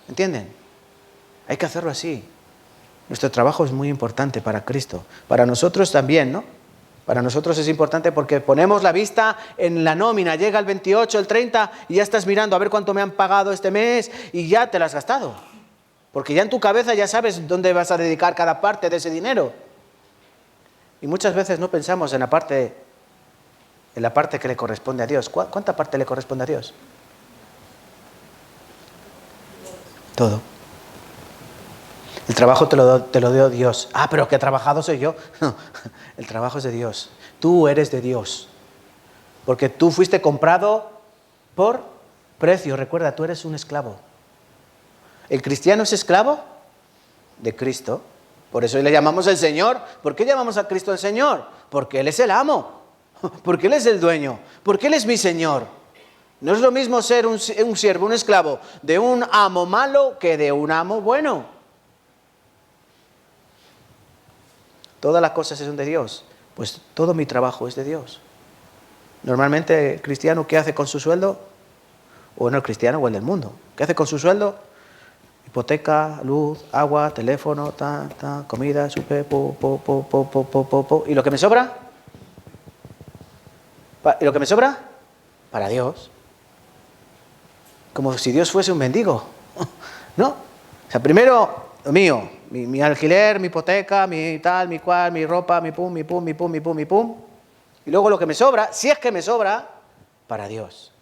¿Entienden? Hay que hacerlo así. Nuestro trabajo es muy importante para Cristo. Para nosotros también, ¿no? Para nosotros es importante porque ponemos la vista en la nómina. Llega el 28, el 30 y ya estás mirando a ver cuánto me han pagado este mes y ya te lo has gastado. Porque ya en tu cabeza ya sabes dónde vas a dedicar cada parte de ese dinero. Y muchas veces no pensamos en la parte que le corresponde a Dios. ¿Cuánta parte le corresponde a Dios? Todo. El trabajo te lo dio Dios. Ah, pero que he trabajado soy yo. No, el trabajo es de Dios. Tú eres de Dios. Porque tú fuiste comprado por precio. Recuerda, tú eres un esclavo. ¿El cristiano es esclavo? De Cristo. Por eso le llamamos el Señor. ¿Por qué llamamos a Cristo el Señor? Porque Él es el amo. Porque Él es el dueño. Porque Él es mi Señor. No es lo mismo ser un siervo, un esclavo de un amo malo que de un amo bueno. Todas las cosas son de Dios. Pues todo mi trabajo es de Dios. Normalmente el cristiano, ¿qué hace con su sueldo? O no el cristiano o el del mundo. ¿Qué hace con su sueldo? Hipoteca, luz, agua, teléfono, comida, súper, ¿Y lo que me sobra? ¿Y lo que me sobra? Para Dios. Como si Dios fuese un mendigo. ¿No? O sea, primero lo mío, mi alquiler, mi hipoteca, mi tal, mi cual, mi ropa, mi pum. Y luego lo que me sobra, si es que me sobra, para Dios.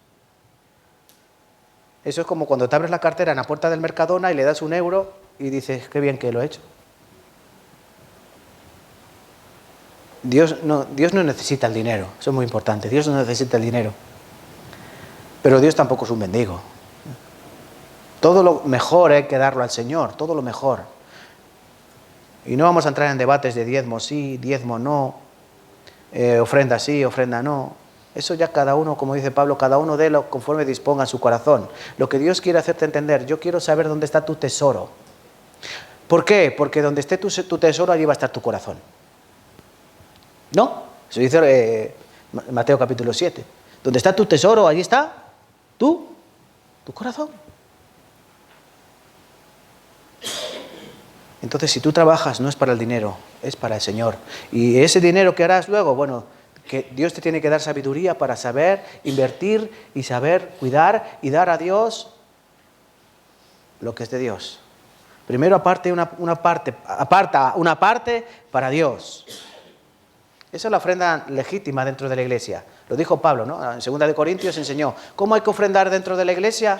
Eso es como cuando te abres la cartera en la puerta del Mercadona y le das €1 y dices, qué bien que lo he hecho. Dios no necesita el dinero, eso es muy importante. Dios no necesita el dinero. Pero Dios tampoco es un mendigo. Todo lo mejor hay que darlo al Señor, todo lo mejor. Y no vamos a entrar en debates de diezmo sí, diezmo no, ofrenda sí, ofrenda no. Eso ya cada uno, como dice Pablo, cada uno dé lo conforme disponga su corazón. Lo que Dios quiere hacerte entender, yo quiero saber dónde está tu tesoro. ¿Por qué? Porque donde esté tu tesoro, allí va a estar tu corazón. ¿No? Eso dice Mateo capítulo 7. Donde está tu tesoro, allí está tu corazón. Entonces, si tú trabajas, no es para el dinero, es para el Señor. Y ese dinero que harás luego, bueno, que Dios te tiene que dar sabiduría para saber invertir y saber cuidar y dar a Dios lo que es de Dios. Primero aparta una parte para Dios. Esa es la ofrenda legítima dentro de la iglesia. Lo dijo Pablo, ¿no? En 2 de Corintios enseñó cómo hay que ofrendar dentro de la iglesia.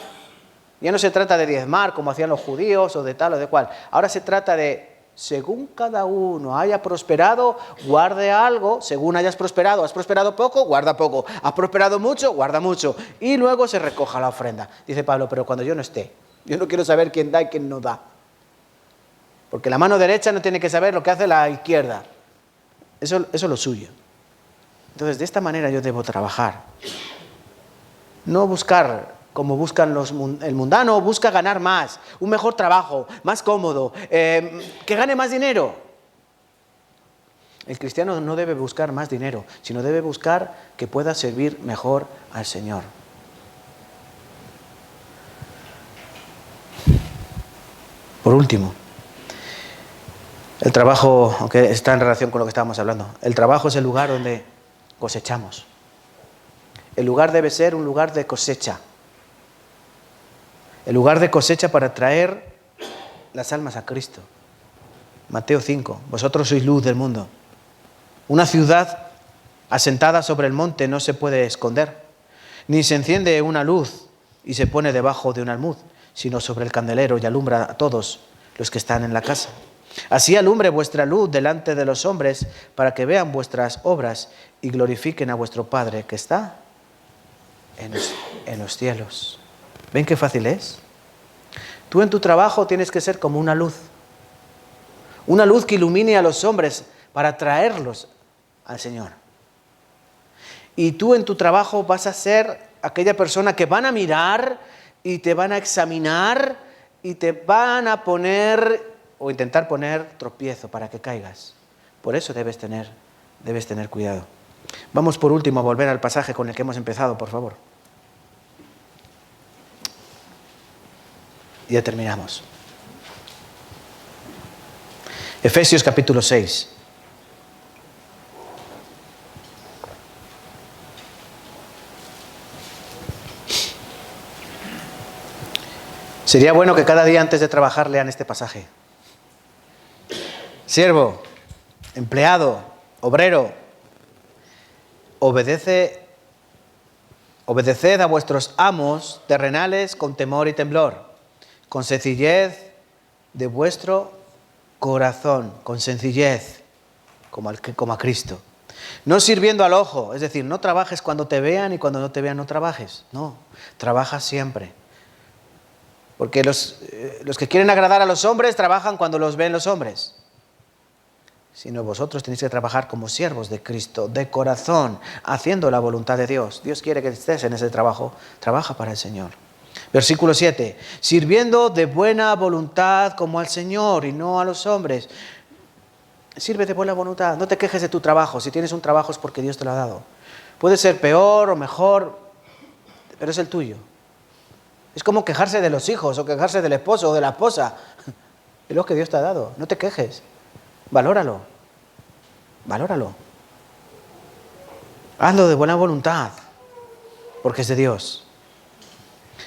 Ya no se trata de diezmar como hacían los judíos o de tal o de cual. Ahora se trata de, según cada uno haya prosperado, guarde algo. Según hayas prosperado, has prosperado poco, guarda poco. Has prosperado mucho, guarda mucho. Y luego se recoja la ofrenda. Dice Pablo, pero cuando yo no esté, yo no quiero saber quién da y quién no da. Porque la mano derecha no tiene que saber lo que hace la izquierda. Eso es lo suyo. Entonces, de esta manera yo debo trabajar. No buscar como buscan el mundano, busca ganar más, un mejor trabajo, más cómodo, que gane más dinero. El cristiano no debe buscar más dinero, sino debe buscar que pueda servir mejor al Señor. Por último, el trabajo, aunque está en relación con lo que estábamos hablando, el trabajo es el lugar donde cosechamos. El lugar debe ser un lugar de cosecha. El lugar de cosecha para traer las almas a Cristo. Mateo 5, vosotros sois luz del mundo. Una ciudad asentada sobre el monte no se puede esconder, ni se enciende una luz y se pone debajo de un almud, sino sobre el candelero y alumbra a todos los que están en la casa. Así alumbre vuestra luz delante de los hombres, para que vean vuestras obras y glorifiquen a vuestro Padre que está en los cielos. ¿Ven qué fácil es? Tú en tu trabajo tienes que ser como una luz que ilumine a los hombres para traerlos al Señor. Y tú en tu trabajo vas a ser aquella persona que van a mirar y te van a examinar y te van a poner o intentar poner tropiezo para que caigas. Por eso debes tener cuidado. Vamos por último a volver al pasaje con el que hemos empezado, por favor. Y ya terminamos. Efesios capítulo 6. Sería bueno que cada día antes de trabajar lean este pasaje. Siervo, empleado, obrero, obedeced a vuestros amos terrenales con temor y temblor, con sencillez de vuestro corazón, con sencillez, como a Cristo. No sirviendo al ojo, es decir, no trabajes cuando te vean y cuando no te vean no trabajes. No, trabaja siempre. Porque los que quieren agradar a los hombres trabajan cuando los ven los hombres. Sino vosotros tenéis que trabajar como siervos de Cristo, de corazón, haciendo la voluntad de Dios. Dios quiere que estés en ese trabajo. Trabaja para el Señor. Versículo 7. Sirviendo de buena voluntad como al Señor y no a los hombres. Sirve de buena voluntad. No te quejes de tu trabajo. Si tienes un trabajo es porque Dios te lo ha dado. Puede ser peor o mejor, pero es el tuyo. Es como quejarse de los hijos o quejarse del esposo o de la esposa. Es lo que Dios te ha dado. No te quejes. Valóralo. Valóralo. Hazlo de buena voluntad, porque es de Dios.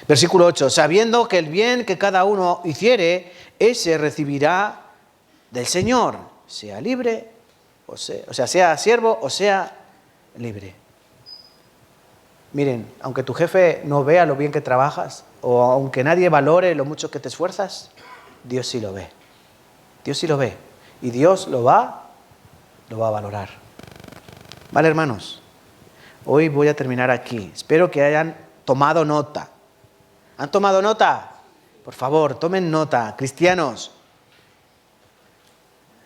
Versículo 8. Sabiendo que el bien que cada uno hiciere, ese recibirá del Señor, sea libre, sea siervo o sea libre. Miren, aunque tu jefe no vea lo bien que trabajas, o aunque nadie valore lo mucho que te esfuerzas, Dios sí lo ve. Dios sí lo ve. Y Dios lo va a valorar. Vale, hermanos. Hoy voy a terminar aquí. Espero que hayan tomado nota. ¿Han tomado nota? Por favor, tomen nota. Cristianos,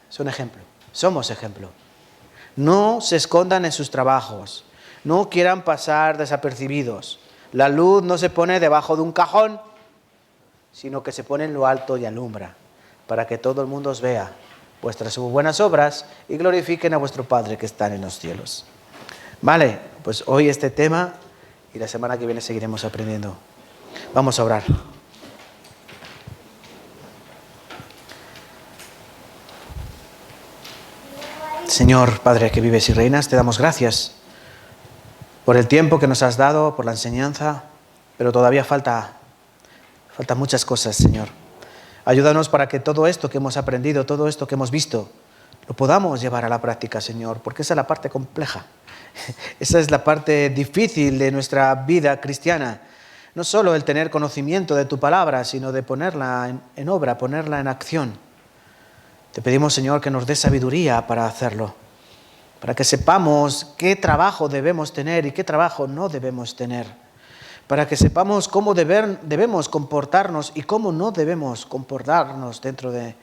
son ejemplo. Somos ejemplo. No se escondan en sus trabajos. No quieran pasar desapercibidos. La luz no se pone debajo de un cajón, sino que se pone en lo alto y alumbra, para que todo el mundo os vea vuestras buenas obras y glorifiquen a vuestro Padre que está en los cielos. Vale, pues hoy este tema y la semana que viene seguiremos aprendiendo. Vamos a orar. Señor, Padre que vives y reinas, te damos gracias por el tiempo que nos has dado, por la enseñanza, pero todavía faltan muchas cosas, Señor. Ayúdanos para que todo esto que hemos aprendido, todo esto que hemos visto, lo podamos llevar a la práctica, Señor, porque esa es la parte compleja. Esa es la parte difícil de nuestra vida cristiana. No solo el tener conocimiento de tu palabra, sino de ponerla en obra, ponerla en acción. Te pedimos, Señor, que nos des sabiduría para hacerlo, para que sepamos qué trabajo debemos tener y qué trabajo no debemos tener, para que sepamos cómo debemos comportarnos y cómo no debemos comportarnos dentro de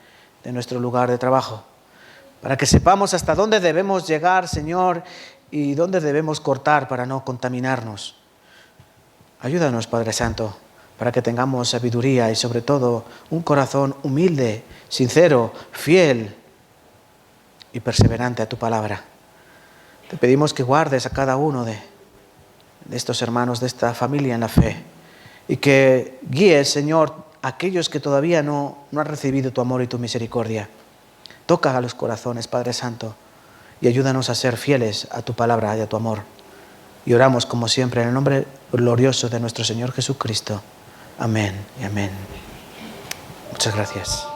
nuestro lugar de trabajo, para que sepamos hasta dónde debemos llegar, Señor, y dónde debemos cortar para no contaminarnos. Ayúdanos, Padre Santo, para que tengamos sabiduría y sobre todo un corazón humilde, sincero, fiel y perseverante a tu palabra. Te pedimos que guardes a cada uno de estos hermanos, de esta familia en la fe, y que guíes, Señor, a aquellos que todavía no han recibido tu amor y tu misericordia. Toca a los corazones, Padre Santo, y ayúdanos a ser fieles a tu palabra y a tu amor. Y oramos como siempre en el nombre glorioso de nuestro Señor Jesucristo. Amén y amén. Muchas gracias.